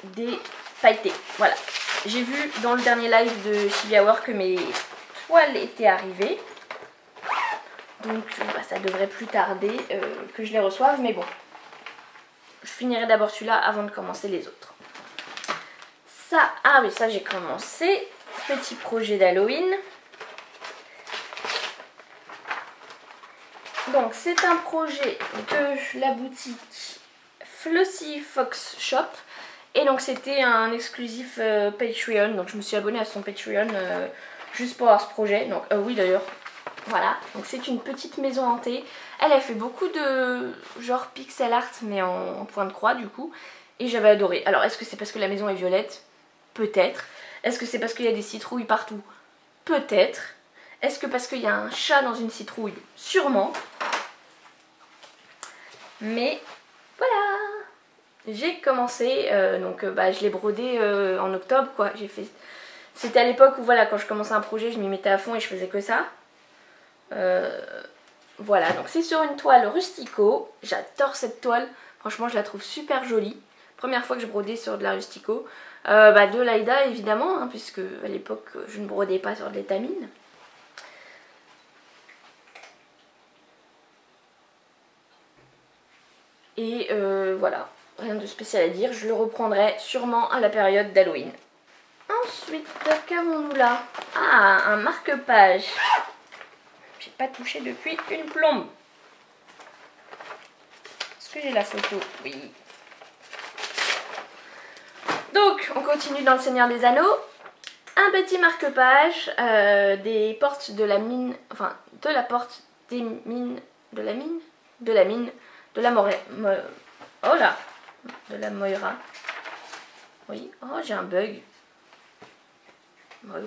des pailletés. Voilà. J'ai vu dans le dernier live de Chibi Hour que mes toiles étaient arrivées. Donc bah, ça devrait plus tarder que je les reçoive, mais bon. Je finirai d'abord celui-là avant de commencer les autres. Ça, ah oui, ça j'ai commencé. Petit projet d'Halloween. Donc c'est un projet de la boutique Flossy Fox Shop. Et donc c'était un exclusif Patreon. Donc je me suis abonnée à son Patreon juste pour avoir ce projet. Donc oui d'ailleurs. Voilà, donc c'est une petite maison hantée. Elle a fait beaucoup de genre pixel art mais en point de croix du coup. Et j'avais adoré. Alors est-ce que c'est parce que la maison est violette? Peut-être. Est-ce que c'est parce qu'il y a des citrouilles partout? Peut-être. Est-ce que parce qu'il y a un chat dans une citrouille? Sûrement. Mais voilà. J'ai commencé, donc bah, je l'ai brodé en octobre quoi. J'ai fait. C'était à l'époque où voilà, quand je commençais un projet, je m'y mettais à fond et je faisais que ça. Voilà, donc c'est sur une toile Rustico. J'adore cette toile, franchement je la trouve super jolie. Première fois que je brodais sur de la Rustico. Bah, de l'Aïda évidemment, hein, puisque à l'époque je ne brodais pas sur de l'étamine. Et voilà, rien de spécial à dire, je le reprendrai sûrement à la période d'Halloween. Ensuite, qu'avons-nous là? Ah, un marque-page. J'ai pas touché depuis une plombe. Est-ce que j'ai la photo? Oui. Donc, on continue dans le Seigneur des Anneaux. Un petit marque-page des portes de la mine, enfin, de la porte des mines, de la mine, de la oh là, de la Moira. Oui, oh j'ai un bug.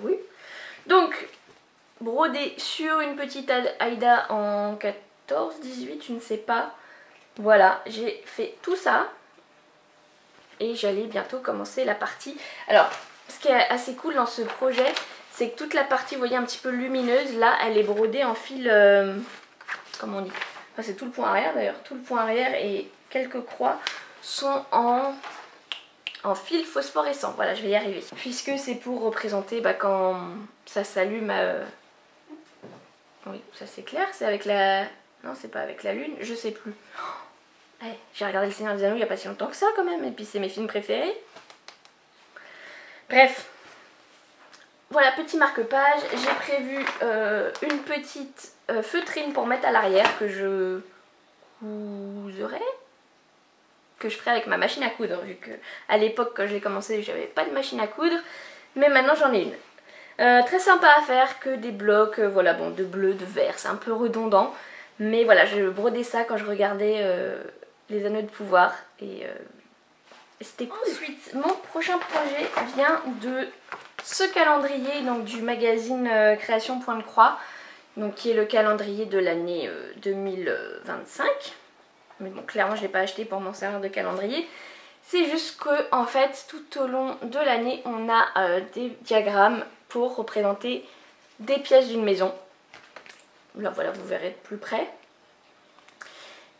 Oui. Donc, brodé sur une petite Aïda en 14, 18, je ne sais pas. Voilà, j'ai fait tout ça. et j'allais bientôt commencer la partie. Alors ce qui est assez cool dans ce projet, c'est que toute la partie, vous voyez, un petit peu lumineuse, là elle est brodée en fil, comment on dit, enfin c'est tout le point arrière d'ailleurs, tout le point arrière et quelques croix sont en fil phosphorescent. Voilà, je vais y arriver. Puisque c'est pour représenter quand ça s'allume. Oui, ça c'est clair. C'est avec la... Non, c'est pas avec la lune. Je sais plus. Oh, hey, j'ai regardé Le Seigneur des Anneaux il n'y a pas si longtemps que ça quand même. Et puis c'est mes films préférés. Bref. Voilà, petit marque-page. J'ai prévu une petite feutrine pour mettre à l'arrière que je couserai. Que je ferai avec ma machine à coudre, vu que à l'époque quand j'ai commencé j'avais pas de machine à coudre, mais maintenant j'en ai une. Très sympa à faire, que des blocs, voilà, bon, de bleu, de vert, c'est un peu redondant, mais voilà, je brodais ça quand je regardais les Anneaux de pouvoir et c'était cool. Ensuite, mon prochain projet vient de ce calendrier, donc du magazine Création Point de Croix, donc qui est le calendrier de l'année 2025. Mais bon, clairement je ne l'ai pas acheté pour m'en servir de calendrier. C'est juste que en fait tout au long de l'année on a des diagrammes pour représenter des pièces d'une maison. Là voilà, vous verrez de plus près.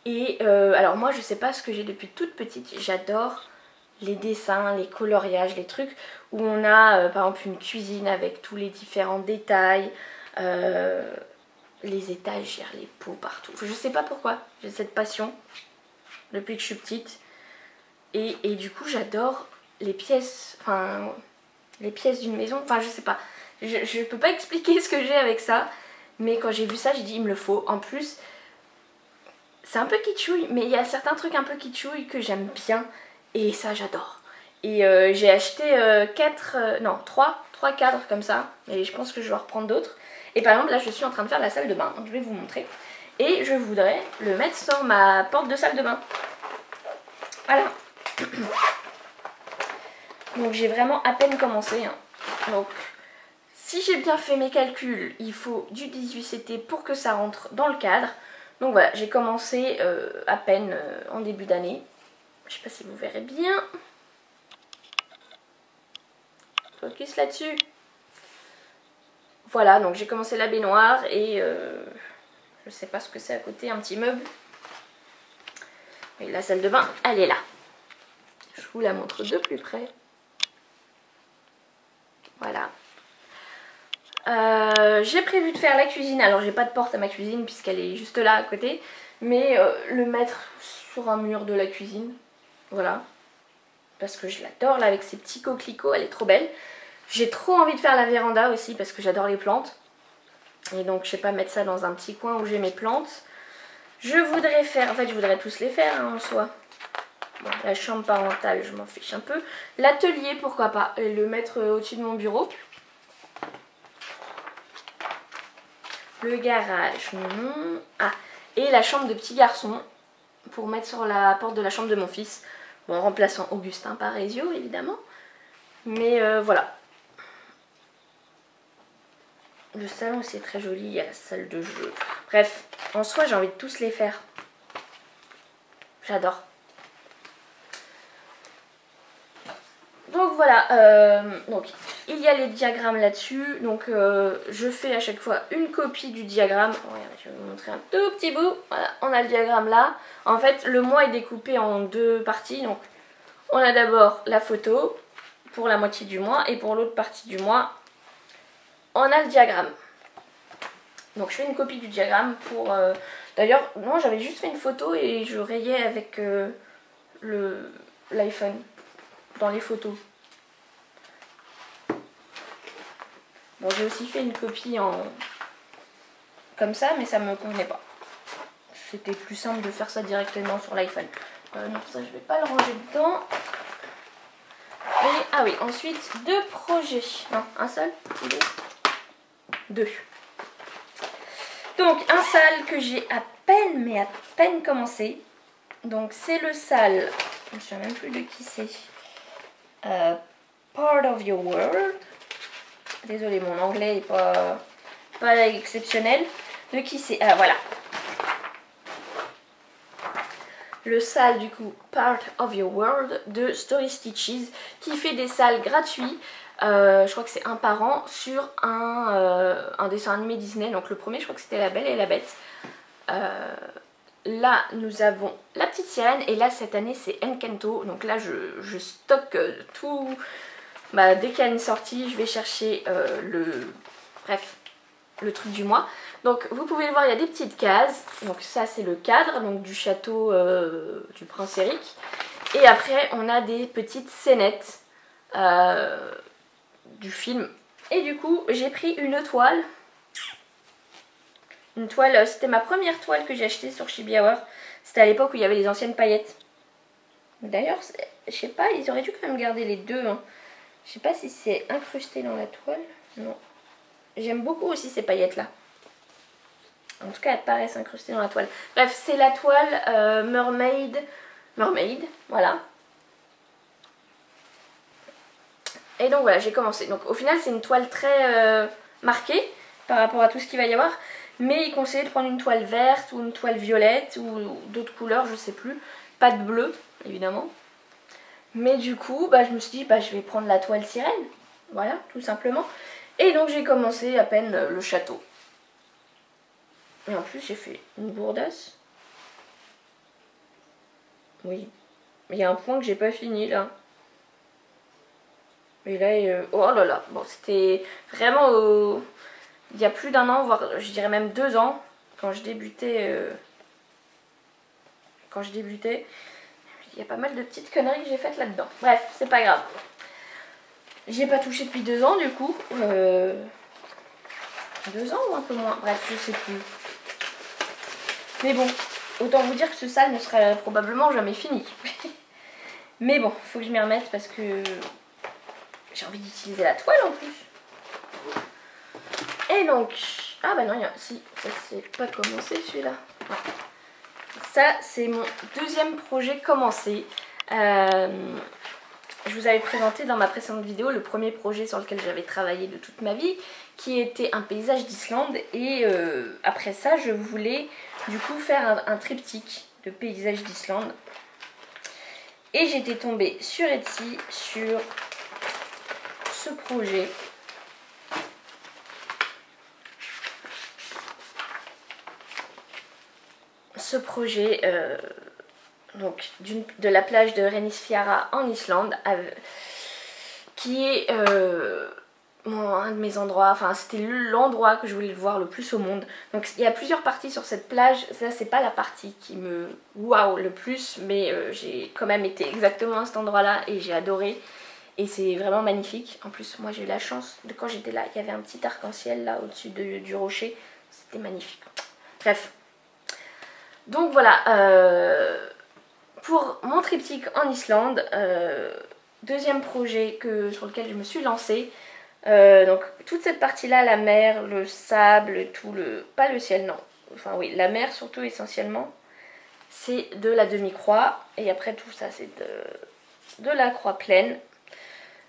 Et alors moi je sais pas ce que j'ai depuis toute petite, j'adore les dessins, les coloriages, les trucs où on a par exemple une cuisine avec tous les différents détails, les étagères, les pots partout. Je sais pas pourquoi, j'ai cette passion depuis que je suis petite. Et du coup j'adore les pièces, enfin les pièces d'une maison, enfin je sais pas. Je peux pas expliquer ce que j'ai avec ça. Mais quand j'ai vu ça, j'ai dit il me le faut. En plus, c'est un peu kitschouille, mais il y a certains trucs un peu kitschouille que j'aime bien. Et ça j'adore. Et j'ai acheté 3 cadres comme ça. Et je pense que je vais en reprendre d'autres. Et par exemple là je suis en train de faire la salle de bain, donc je vais vous montrer. Et je voudrais le mettre sur ma porte de salle de bain. Voilà. Donc j'ai vraiment à peine commencé. Hein. Donc si j'ai bien fait mes calculs, il faut du 18 CT pour que ça rentre dans le cadre. Donc voilà, j'ai commencé à peine en début d'année. Je sais pas si vous verrez bien. Focus là-dessus. Voilà, donc j'ai commencé la baignoire et je sais pas ce que c'est à côté, un petit meuble. Et la salle de bain, elle est là. Je vous la montre de plus près. Voilà. J'ai prévu de faire la cuisine. Alors j'ai pas de porte à ma cuisine puisqu'elle est juste là à côté. Mais le mettre sur un mur de la cuisine. Voilà. Parce que je l'adore là avec ses petits coquelicots. Elle est trop belle. J'ai trop envie de faire la véranda aussi parce que j'adore les plantes. Et donc je sais pas, mettre ça dans un petit coin où j'ai mes plantes. Je voudrais faire, en fait je voudrais tous les faire hein, en soi. Bon, la chambre parentale je m'en fiche un peu. L'atelier pourquoi pas, et le mettre au-dessus de mon bureau. Le garage, non. Ah, et la chambre de petit garçon pour mettre sur la porte de la chambre de mon fils. Bon, en remplaçant Augustin Parisio évidemment. Mais voilà. Le salon c'est très joli, il y a la salle de jeu. Bref, en soi j'ai envie de tous les faire. J'adore. Donc voilà, donc il y a les diagrammes là-dessus. Donc je fais à chaque fois une copie du diagramme. Regardez, je vais vous montrer un tout petit bout. Voilà, on a le diagramme là. En fait, le mois est découpé en 2 parties. Donc on a d'abord la photo pour la moitié du mois et pour l'autre partie du mois, on a le diagramme. Donc je fais une copie du diagramme pour... D'ailleurs, non, j'avais juste fait une photo et je rayais avec l'iPhone dans les photos. Bon, j'ai aussi fait une copie comme ça, mais ça me convenait pas. C'était plus simple de faire ça directement sur l'iPhone. Non, ça je vais pas le ranger dedans. Et, ah oui, ensuite 2 projets. Non, un seul ou 2 2. Donc un sale que j'ai à peine commencé. Donc c'est le sale, je ne sais même plus de qui c'est. Part of your world. Désolée, mon anglais est pas exceptionnel. De qui c'est? Ah voilà. le sale du coup Part of Your World de Story Stitches qui fait des salles gratuits. Je crois que c'est un par an sur un dessin animé Disney. Donc le premier je crois que c'était La Belle et la Bête. Là nous avons La Petite Sirène et là cette année c'est Encanto. Donc là je stocke tout. Bah, dès qu'il y a une sortie je vais chercher le truc du mois. Donc vous pouvez le voir, il y a des petites cases. Donc ça c'est le cadre donc du château du prince Eric. Et après on a des petites scénettes du film. Et du coup j'ai pris une toile. Une toile, c'était ma première toile que j'ai achetée sur Chibi Hour. C'était à l'époque où il y avait les anciennes paillettes. D'ailleurs, je sais pas, ils auraient dû quand même garder les deux. Hein. Je sais pas si c'est incrusté dans la toile. Non. J'aime beaucoup aussi ces paillettes là. En tout cas, elles paraissent incrustées dans la toile. Bref, c'est la toile Mermaid, voilà. Et donc voilà, j'ai commencé. Donc au final, c'est une toile très marquée par rapport à tout ce qu'il va y avoir. Mais il conseillait de prendre une toile verte ou une toile violette ou d'autres couleurs, je sais plus. Pas de bleu, évidemment. Mais du coup, bah, je me suis dit, bah, je vais prendre la toile sirène. Voilà, tout simplement. Et donc j'ai commencé à peine le château. Et en plus j'ai fait une bourdasse. Oui. Il y a un point que j'ai pas fini là. Et là, oh là là. Bon, c'était vraiment il y a plus d'un an, voire je dirais même 2 ans, quand je débutais. Il y a pas mal de petites conneries que j'ai faites là-dedans. Bref, c'est pas grave. J'y ai pas touché depuis 2 ans du coup. 2 ans ou un peu moins. Bref, je sais plus. Mais bon, autant vous dire que ce sale ne sera probablement jamais fini. Mais bon, faut que je m'y remette parce que j'ai envie d'utiliser la toile en plus. Et donc, ah bah non, si, ça c'est pas commencé celui-là. Ouais. Ça c'est mon deuxième projet commencé. Je vous avais présenté dans ma précédente vidéo le premier projet sur lequel j'avais travaillé de toute ma vie, qui était un paysage d'Islande. Et après ça, je voulais du coup faire un triptyque de paysages d'Islande. Et j'étais tombée sur Etsy sur ce projet. Donc de la plage de Reynisfjara en Islande, qui est un de mes endroits, enfin c'était l'endroit que je voulais voir le plus au monde. Donc il y a plusieurs parties sur cette plage, ça c'est pas la partie qui me waouh le plus, mais j'ai quand même été exactement à cet endroit là et j'ai adoré. Et c'est vraiment magnifique. En plus moi j'ai eu la chance de quand j'étais là, il y avait un petit arc-en-ciel là au-dessus du rocher, c'était magnifique. Bref. Donc voilà, pour mon triptyque en Islande, deuxième projet sur lequel je me suis lancée. Donc toute cette partie là, la mer, le sable, pas le ciel, non, enfin oui, la mer surtout essentiellement, c'est de la demi-croix. Et après tout ça c'est de la croix pleine.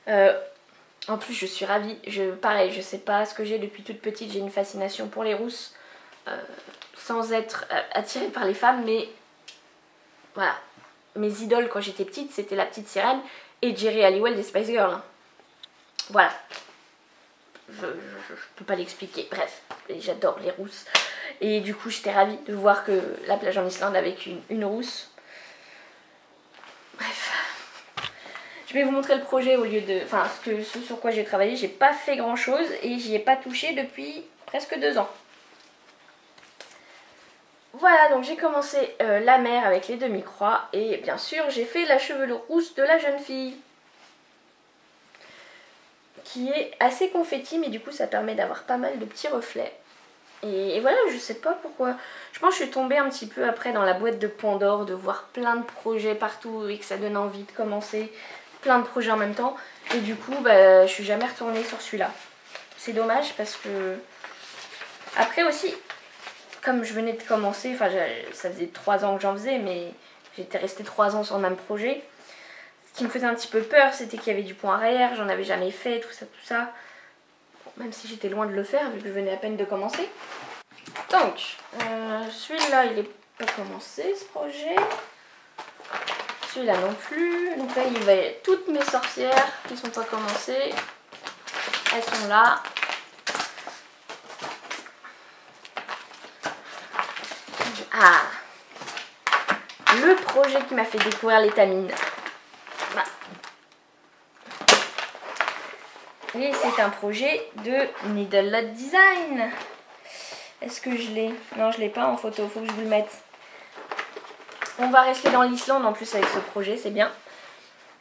En plus je suis ravie, pareil, je sais pas ce que j'ai depuis toute petite, j'ai une fascination pour les rousses. Sans être attirée par les femmes, mais voilà, mes idoles quand j'étais petite c'était La Petite Sirène et Jerry Halliwell des Spice Girls. Voilà, je peux pas l'expliquer, bref, j'adore les rousses. Et du coup j'étais ravie de voir que la plage en Islande avec une rousse. Bref, je vais vous montrer le projet au lieu de, enfin ce sur quoi j'ai travaillé. J'ai pas fait grand chose et j'y ai pas touché depuis presque 2 ans. Voilà, donc j'ai commencé la mer avec les demi-croix et bien sûr j'ai fait la chevelure rousse de la jeune fille qui est assez confetti, mais du coup ça permet d'avoir pas mal de petits reflets. Et voilà, je sais pas pourquoi. Je pense que je suis tombée un petit peu après dans la boîte de Pandore de voir plein de projets partout et que ça donne envie de commencer plein de projets en même temps. Et du coup, bah, je suis jamais retournée sur celui-là. C'est dommage parce que... Après aussi... Comme je venais de commencer, enfin ça faisait 3 ans que j'en faisais, mais j'étais restée 3 ans sur le même projet. Ce qui me faisait un petit peu peur, c'était qu'il y avait du point arrière, j'en avais jamais fait, tout ça. Bon, même si j'étais loin de le faire, vu que je venais à peine de commencer. Donc, celui-là, il est pas commencé, ce projet. celui-là non plus. Donc là, il va y avoir toutes mes sorcières qui sont pas commencées. Elles sont là. Ah, le projet qui m'a fait découvrir l'étamine. Voilà. Et c'est un projet de Needle Lot Design. Est-ce que je l'ai? Non, je l'ai pas en photo, faut que je vous le mette. On va rester dans l'Islande en plus avec ce projet, c'est bien.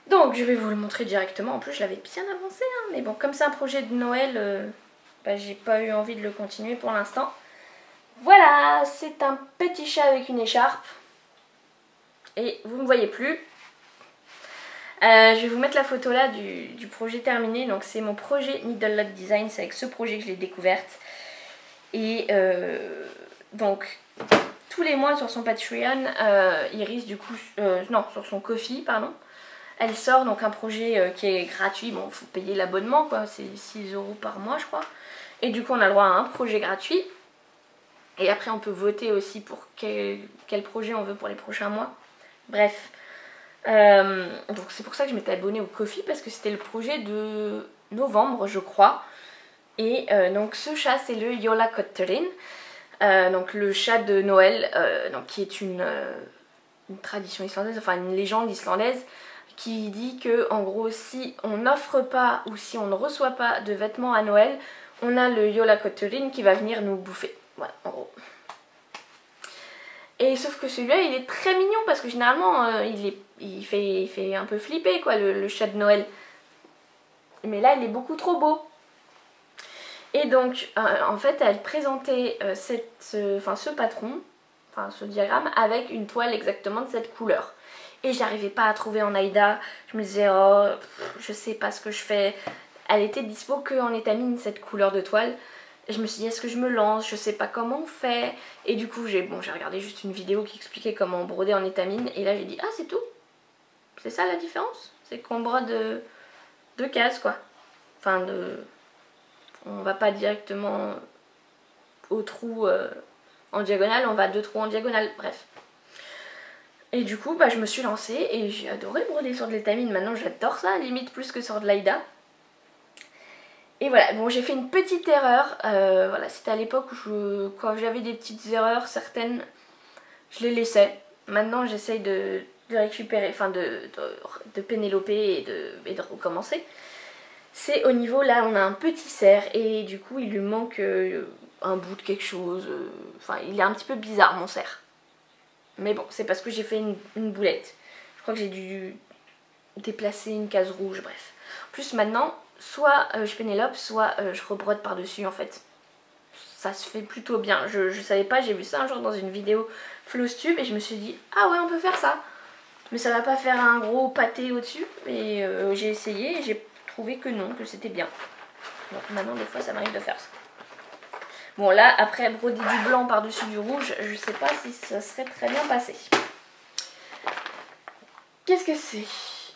Donc je vais vous le montrer directement. En plus, je l'avais bien avancé, hein. Mais bon, comme c'est un projet de Noël, j'ai pas eu envie de le continuer pour l'instant. Voilà, c'est un petit chat avec une écharpe. Et vous ne me voyez plus. Je vais vous mettre la photo là du projet terminé. Donc c'est mon projet Needle Lot Design. C'est avec ce projet que je l'ai découverte. Et donc tous les mois sur son Patreon, Iris du coup, non, sur son Ko-fi, pardon, elle sort donc un projet qui est gratuit. Bon, il faut payer l'abonnement quoi, c'est 6 € par mois je crois. Et du coup on a le droit à un projet gratuit. Et après on peut voter aussi pour quel projet on veut pour les prochains mois. Bref. Donc c'est pour ça que je m'étais abonnée au Ko-fi parce que c'était le projet de novembre je crois. Et donc ce chat c'est le Jólakötturinn, donc le chat de Noël, donc, qui est une tradition islandaise, enfin une légende islandaise qui dit que en gros si on n'offre pas ou si on ne reçoit pas de vêtements à Noël, on a le Jólakötturinn qui va venir nous bouffer. Voilà, en gros. Et sauf que celui-là, il est très mignon parce que généralement, il fait un peu flipper, quoi, le chat de Noël. Mais là, il est beaucoup trop beau. Et donc, en fait, elle présentait ce patron, enfin ce diagramme, avec une toile exactement de cette couleur. Et j'arrivais pas à trouver en Aïda. Je me disais, oh, je sais pas ce que je fais. Elle était dispo qu'en étamine, cette couleur de toile. Et je me suis dit, est-ce que je me lance? Je sais pas comment on fait. Et du coup, j'ai regardé juste une vidéo qui expliquait comment broder en étamine. Et là, j'ai dit, ah, c'est tout. C'est ça la différence? C'est qu'on brode deux cases, quoi. Enfin, on va pas directement au trou en diagonale, on va à 2 trous en diagonale, bref. Et du coup, je me suis lancée et j'ai adoré broder sur de l'étamine. Maintenant, j'adore ça, limite plus que sur de l'Aïda. Et voilà, bon, j'ai fait une petite erreur. Voilà, c'était à l'époque où quand j'avais des petites erreurs, certaines, je les laissais. Maintenant, j'essaye de récupérer, enfin de pénéloper et de recommencer. C'est au niveau, là, on a un petit cerf et du coup, il lui manque un bout de quelque chose. Enfin, il est un petit peu bizarre, mon cerf. Mais bon, c'est parce que j'ai fait une boulette. Je crois que j'ai dû déplacer une case rouge, bref. En plus, maintenant, soit je pénélope, soit je rebrode par-dessus, en fait. Ça se fait plutôt bien. Je savais pas, j'ai vu ça un jour dans une vidéo Flowstube et je me suis dit, ah ouais, on peut faire ça. Mais ça va pas faire un gros pâté au-dessus. Et j'ai essayé et j'ai trouvé que non, que c'était bien. Donc maintenant, des fois, ça m'arrive de faire ça. Bon, là, après broder du blanc par-dessus du rouge, je sais pas si ça serait très bien passé. Qu'est-ce que c'est?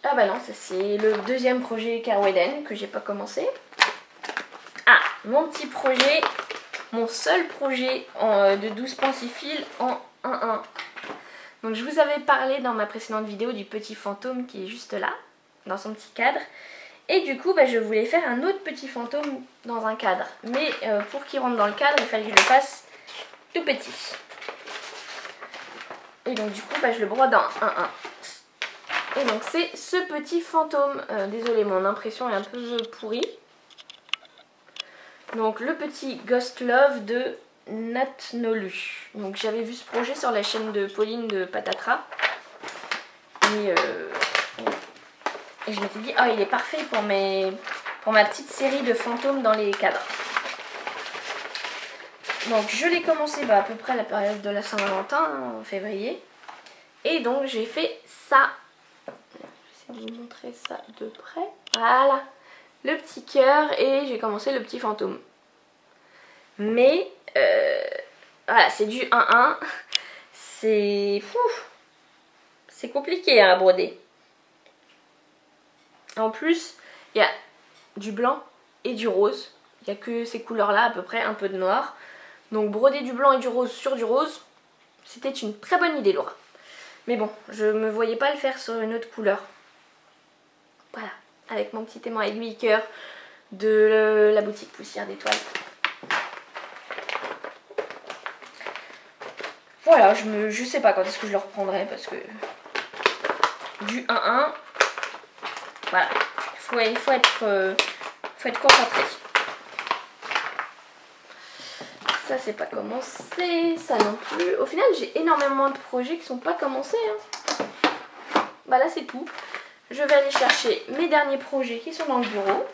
Ah bah non, ça c'est le deuxième projet Carweden que j'ai pas commencé. Ah, mon petit projet, mon seul projet de 12 pensifils en 1-1. Donc je vous avais parlé dans ma précédente vidéo du petit fantôme qui est juste là, dans son petit cadre. Et du coup, je voulais faire un autre petit fantôme dans un cadre. Mais pour qu'il rentre dans le cadre, il fallait que je le fasse tout petit. Et donc du coup, je le brode en 1-1. Et donc c'est ce petit fantôme. Désolée, mon impression est un peu pourrie. Donc le petit Ghost Love de Natnolu. Donc j'avais vu ce projet sur la chaîne de Pauline de Patatra. Et je m'étais dit, oh, il est parfait pour ma petite série de fantômes dans les cadres. Donc je l'ai commencé à peu près à la période de la Saint-Valentin, en février. Et donc j'ai fait ça. Je vais essayer de vous montrer ça de près. Voilà. Le petit cœur et j'ai commencé le petit fantôme. Mais, voilà, c'est du 1-1. C'est compliqué à broder. En plus, il y a du blanc et du rose. Il n'y a que ces couleurs-là, à peu près, un peu de noir. Donc broder du blanc et du rose sur du rose, c'était une très bonne idée, Laura. Mais bon, je me voyais pas le faire sur une autre couleur. Voilà, avec mon petit aimant aiguille cœur de la boutique Poussière d'étoiles. Voilà, je sais pas quand est-ce que je le reprendrai parce que du 1-1, voilà, il faut être concentré. Ça c'est pas commencé, ça non plus. Au final j'ai énormément de projets qui sont pas commencés. Hein. Bah là c'est tout. Je vais aller chercher mes derniers projets qui sont dans le bureau.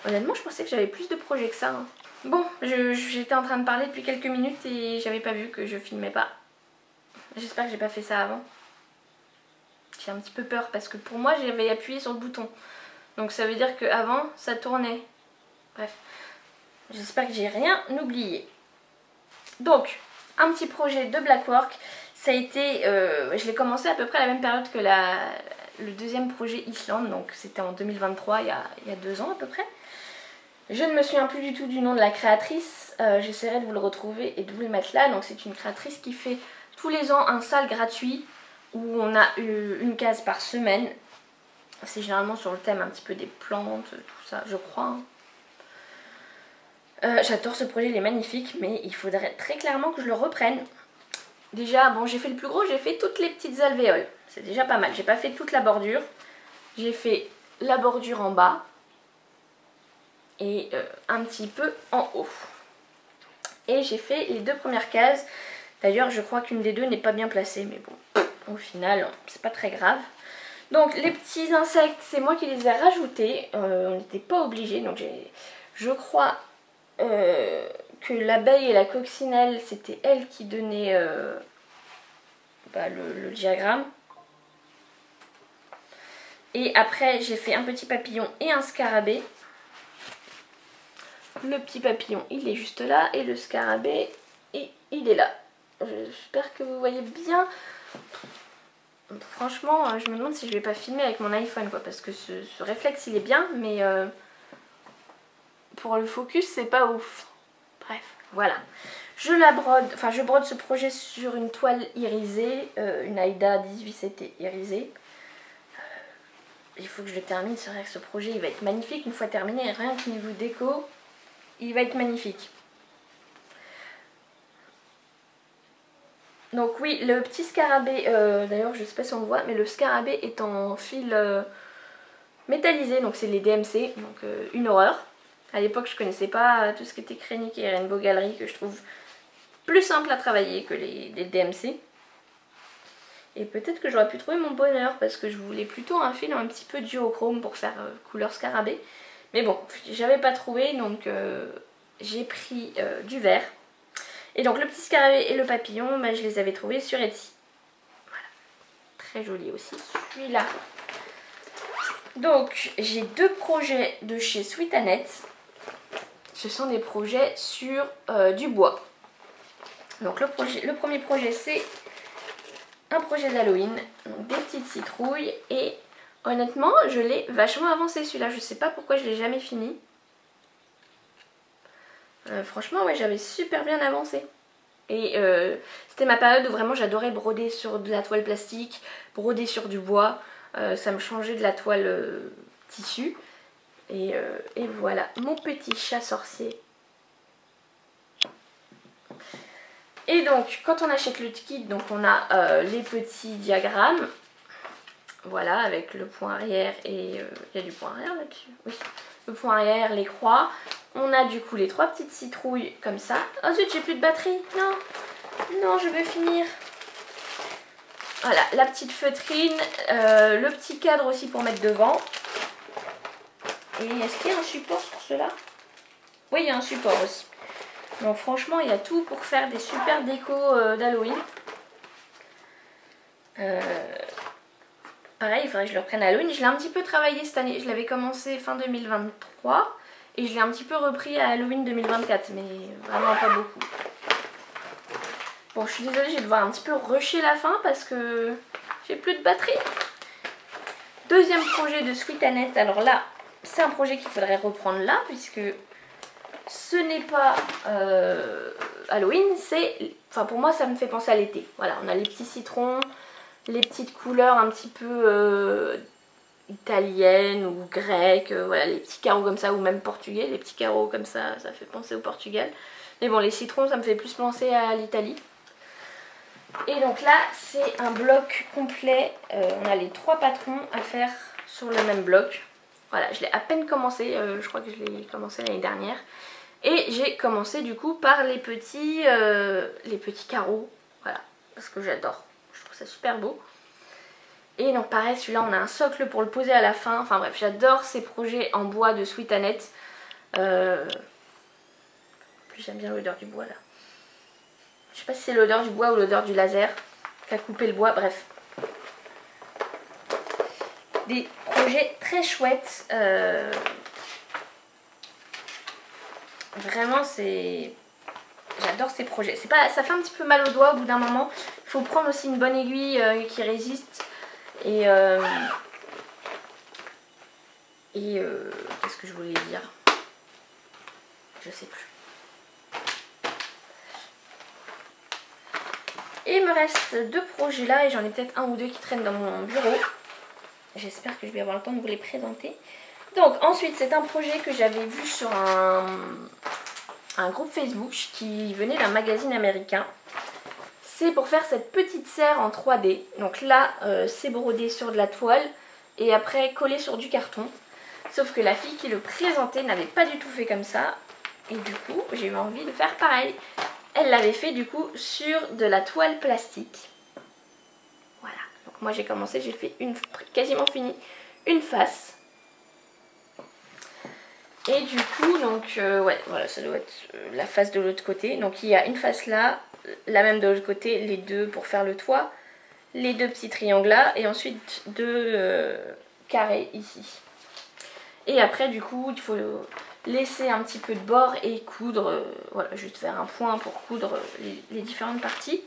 Honnêtement je pensais que j'avais plus de projets que ça. Hein. Bon, j'étais en train de parler depuis quelques minutes et j'avais pas vu que je filmais pas. J'espère que j'ai pas fait ça avant. J'ai un petit peu peur parce que pour moi j'avais appuyé sur le bouton. Donc ça veut dire qu'avant ça tournait. Bref. J'espère que j'ai rien oublié. Donc, un petit projet de Blackwork. Ça a été, je l'ai commencé à peu près à la même période que le deuxième projet Islande. Donc c'était en 2023, il y a 2 ans à peu près. Je ne me souviens plus du tout du nom de la créatrice. J'essaierai de vous le retrouver et de vous le mettre là. Donc c'est une créatrice qui fait tous les ans un sale gratuit où on a une case par semaine. C'est généralement sur le thème un petit peu des plantes, tout ça, je crois. J'adore ce projet, il est magnifique, mais il faudrait très clairement que je le reprenne. Déjà, bon, j'ai fait le plus gros, j'ai fait toutes les petites alvéoles. C'est déjà pas mal. J'ai pas fait toute la bordure. J'ai fait la bordure en bas et un petit peu en haut. Et j'ai fait les 2 premières cases. D'ailleurs, je crois qu'une des 2 n'est pas bien placée, mais bon, au final, c'est pas très grave. Donc, les petits insectes, c'est moi qui les ai rajoutés. On n'était pas obligé, donc je crois que l'abeille et la coccinelle, c'était elle qui donnait le diagramme. Et après, j'ai fait un petit papillon et un scarabée. Le petit papillon, il est juste là. Et le scarabée, il est là. J'espère que vous voyez bien. Franchement, je me demande si je vais pas filmer avec mon iPhone, quoi. Parce que ce réflexe, il est bien. Mais pour le focus, c'est pas ouf. Bref, voilà. Je brode ce projet sur une toile irisée. Une Aida 18CT irisée. Il faut que je le termine. C'est vrai que ce projet, il va être magnifique. Une fois terminé, rien que niveau déco, il va être magnifique. Donc oui, le petit scarabée, d'ailleurs je sais pas si on le voit, mais le scarabée est en fil métallisé, donc c'est les DMC, donc une horreur. À l'époque je connaissais pas tout ce qui était Kreinik et Rainbow Gallery, que je trouve plus simple à travailler que les DMC. Et peut-être que j'aurais pu trouver mon bonheur, parce que je voulais plutôt un fil un petit peu duochrome pour faire couleur scarabée. Mais bon, j'avais pas trouvé, donc j'ai pris du vert. Et donc le petit scarabée et le papillon, bah, je les avais trouvés sur Etsy. Voilà. Très joli aussi celui-là. Donc j'ai 2 projets de chez Sweet Annette. Ce sont des projets sur du bois. Donc le premier projet c'est un projet d'Halloween. Donc des petites citrouilles. Et honnêtement je l'ai vachement avancé celui-là. Je sais pas pourquoi je l'ai jamais fini. Franchement ouais, j'avais super bien avancé. Et c'était ma période où vraiment j'adorais broder sur de la toile plastique, broder sur du bois. Ça me changeait de la toile tissu. Et voilà, mon petit chat sorcier. Et donc quand on achète le kit, donc on a les petits diagrammes. Voilà, avec le point arrière et il y a du point arrière là-dessus. Oui, le point arrière, les croix. On a du coup les 3 petites citrouilles comme ça. Oh zut, j'ai plus de batterie. Non, non, je veux finir. Voilà, la petite feutrine, le petit cadre aussi pour mettre devant. Et est-ce qu'il y a un support sur cela? Oui, il y a un support aussi. Donc franchement, il y a tout pour faire des super décos d'Halloween. Pareil, il faudrait que je le reprenne à Halloween. Je l'ai un petit peu travaillé cette année. Je l'avais commencé fin 2023. Et je l'ai un petit peu repris à Halloween 2024. Mais vraiment pas beaucoup. Bon, je suis désolée, je vais devoir un petit peu rusher la fin parce que j'ai plus de batterie. Deuxième projet de Sweet Annette. Alors là, c'est un projet qu'il faudrait reprendre là puisque ce n'est pas Halloween, enfin pour moi ça me fait penser à l'été. Voilà, on a les petits citrons, les petites couleurs un petit peu italiennes ou grecques, voilà, les petits carreaux comme ça, ou même portugais, les petits carreaux comme ça, ça fait penser au Portugal. Mais bon, les citrons ça me fait plus penser à l'Italie. Et donc là c'est un bloc complet, on a les 3 patrons à faire sur le même bloc. Voilà, je l'ai à peine commencé, je crois que je l'ai commencé l'année dernière. Et j'ai commencé du coup par les petits carreaux, voilà, parce que j'adore, je trouve ça super beau. Et donc pareil, celui-là on a un socle pour le poser à la fin, enfin bref, j'adore ces projets en bois de Sweet Annette. Plus j'aime bien l'odeur du bois là. Je sais pas si c'est l'odeur du bois ou l'odeur du laser qui a coupé le bois, bref. Des projets très chouettes. Vraiment j'adore ces projets. Ça fait un petit peu mal aux doigts au bout d'un moment. Il faut prendre aussi une bonne aiguille qui résiste. Et qu'est-ce que je voulais dire? Je sais plus. Et il me reste 2 projets là et j'en ai peut-être 1 ou 2 qui traînent dans mon bureau. J'espère que je vais avoir le temps de vous les présenter. Donc ensuite c'est un projet que j'avais vu sur un groupe Facebook qui venait d'un magazine américain. C'est pour faire cette petite serre en 3D. Donc là c'est brodé sur de la toile et après collé sur du carton. Sauf que la fille qui le présentait n'avait pas du tout fait comme ça. Et du coup j'ai eu envie de faire pareil. Elle l'avait fait du coup sur de la toile plastique. Voilà, donc moi j'ai commencé, j'ai fait quasiment fini une face. Et du coup donc ouais voilà, ça doit être la face de l'autre côté. Donc il y a une face là, la même de l'autre côté, les 2 pour faire le toit, les 2 petits triangles là et ensuite 2 carrés ici. Et après du coup il faut laisser un petit peu de bord et coudre, voilà, juste faire un point pour coudre les différentes parties.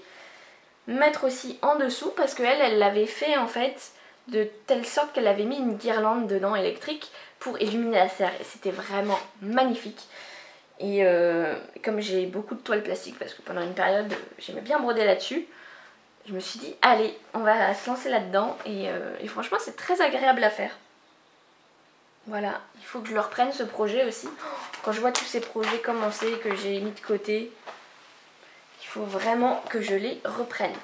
Mettre aussi en dessous parce qu'elle l'avait fait en fait de telle sorte qu'elle avait mis une guirlande dedans électrique pour illuminer la serre et c'était vraiment magnifique. Et comme j'ai beaucoup de toile plastique parce que pendant une période j'aimais bien broder là-dessus, je me suis dit allez on va se lancer là-dedans et franchement c'est très agréable à faire. Voilà, il faut que je le reprenne ce projet aussi. Quand je vois tous ces projets commencer que j'ai mis de côté, il faut vraiment que je les reprenne.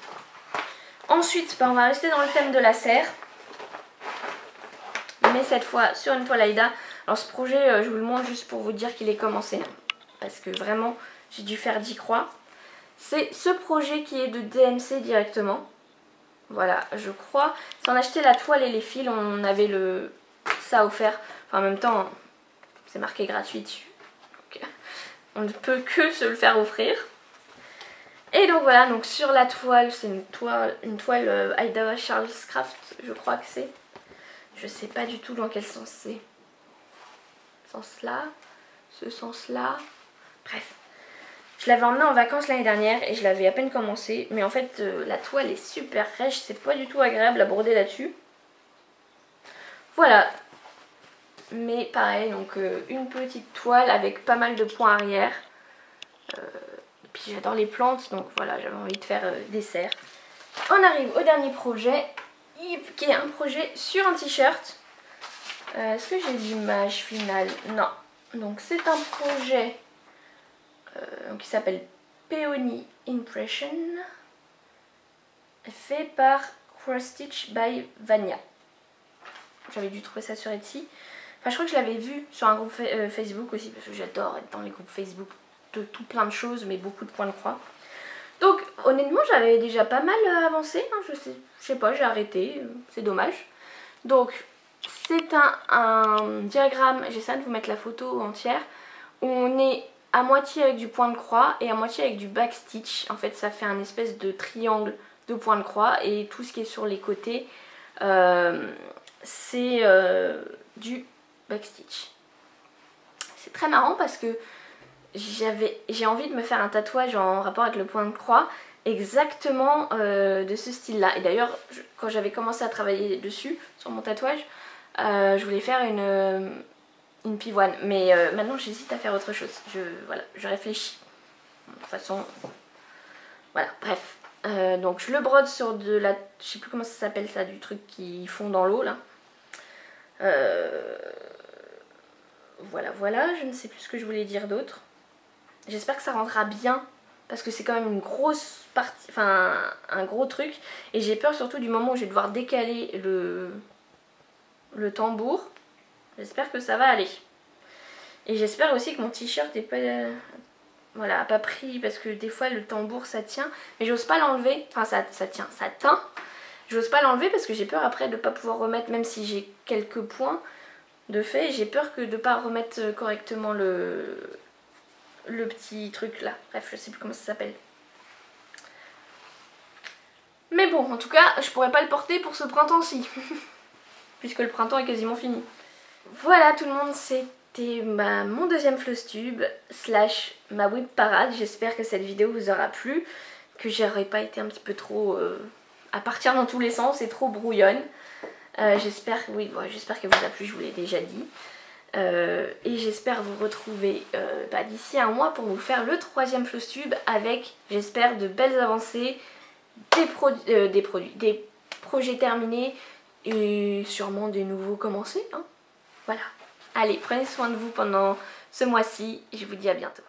Ensuite, on va rester dans le thème de la serre. Mais cette fois sur une toile Aïda. Alors ce projet, je vous le montre juste pour vous dire qu'il est commencé. Parce que vraiment, j'ai dû faire 10 croix. C'est ce projet qui est de DMC directement. Voilà, je crois. Si on achetait la toile et les fils, on avait ça offert. Enfin, en même temps, c'est marqué gratuit dessus. Donc, on ne peut que se le faire offrir. Et donc voilà, donc sur la toile, c'est une toile Aïda Charles Craft, je crois que c'est. Je sais pas du tout dans quel sens c'est. Ce sens-là, ce sens-là. Bref. Je l'avais emmenée en vacances l'année dernière et je l'avais à peine commencé. Mais en fait, la toile est super rêche, c'est pas du tout agréable à broder là-dessus. Voilà. Mais pareil, donc une petite toile avec pas mal de points arrière. Puis j'adore les plantes, donc voilà, j'avais envie de faire des serres. On arrive au dernier projet, qui est un projet sur un t-shirt. Est-ce que j'ai l'image finale? Non. Donc c'est un projet qui s'appelle Peony Impression, fait par Cross Stitch by Vania. J'avais dû trouver ça sur Etsy. Enfin, je crois que je l'avais vu sur un groupe Facebook aussi, parce que j'adore être dans les groupes Facebook de tout plein de choses, mais beaucoup de points de croix. Donc honnêtement j'avais déjà pas mal avancé, hein, je sais pas, j'ai arrêté, c'est dommage. Donc c'est un diagramme, j'essaie de vous mettre la photo entière, où on est à moitié avec du point de croix et à moitié avec du backstitch. En fait ça fait un espèce de triangle de point de croix et tout ce qui est sur les côtés c'est du backstitch. C'est très marrant parce que j'ai envie de me faire un tatouage en rapport avec le point de croix exactement de ce style là. Et d'ailleurs quand j'avais commencé à travailler dessus sur mon tatouage, je voulais faire une pivoine, mais maintenant j'hésite à faire autre chose. Voilà, je réfléchis. De toute façon, voilà, bref. Donc je le brode sur de la... Je sais plus comment ça s'appelle ça, du truc qui fond dans l'eau là. Voilà, voilà, je ne sais plus ce que je voulais dire d'autre. J'espère que ça rendra bien, parce que c'est quand même une grosse partie, enfin un gros truc. Et j'ai peur surtout du moment où je vais devoir décaler le tambour. J'espère que ça va aller. Et j'espère aussi que mon t-shirt n'est pas... voilà, a pas pris, parce que des fois le tambour ça tient, mais j'ose pas l'enlever. Enfin ça tient, ça teint. J'ose pas l'enlever parce que j'ai peur après de pas pouvoir remettre, même si j'ai quelques points de fait, j'ai peur que de pas remettre correctement le petit truc là. Bref, je sais plus comment ça s'appelle. Mais bon, en tout cas, je pourrais pas le porter pour ce printemps-ci. Puisque le printemps est quasiment fini. Voilà tout le monde, c'était mon deuxième floss tube / ma whip parade. J'espère que cette vidéo vous aura plu, que j'aurais pas été un petit peu trop à partir dans tous les sens et trop brouillonne. J'espère j'espère qu'elle vous a plu, je vous l'ai déjà dit. Et j'espère vous retrouver d'ici un mois pour vous faire le 3e floss tube avec, j'espère, de belles avancées, des projets terminés et sûrement des nouveaux commencés. Hein. Voilà. Allez, prenez soin de vous pendant ce mois-ci et je vous dis à bientôt.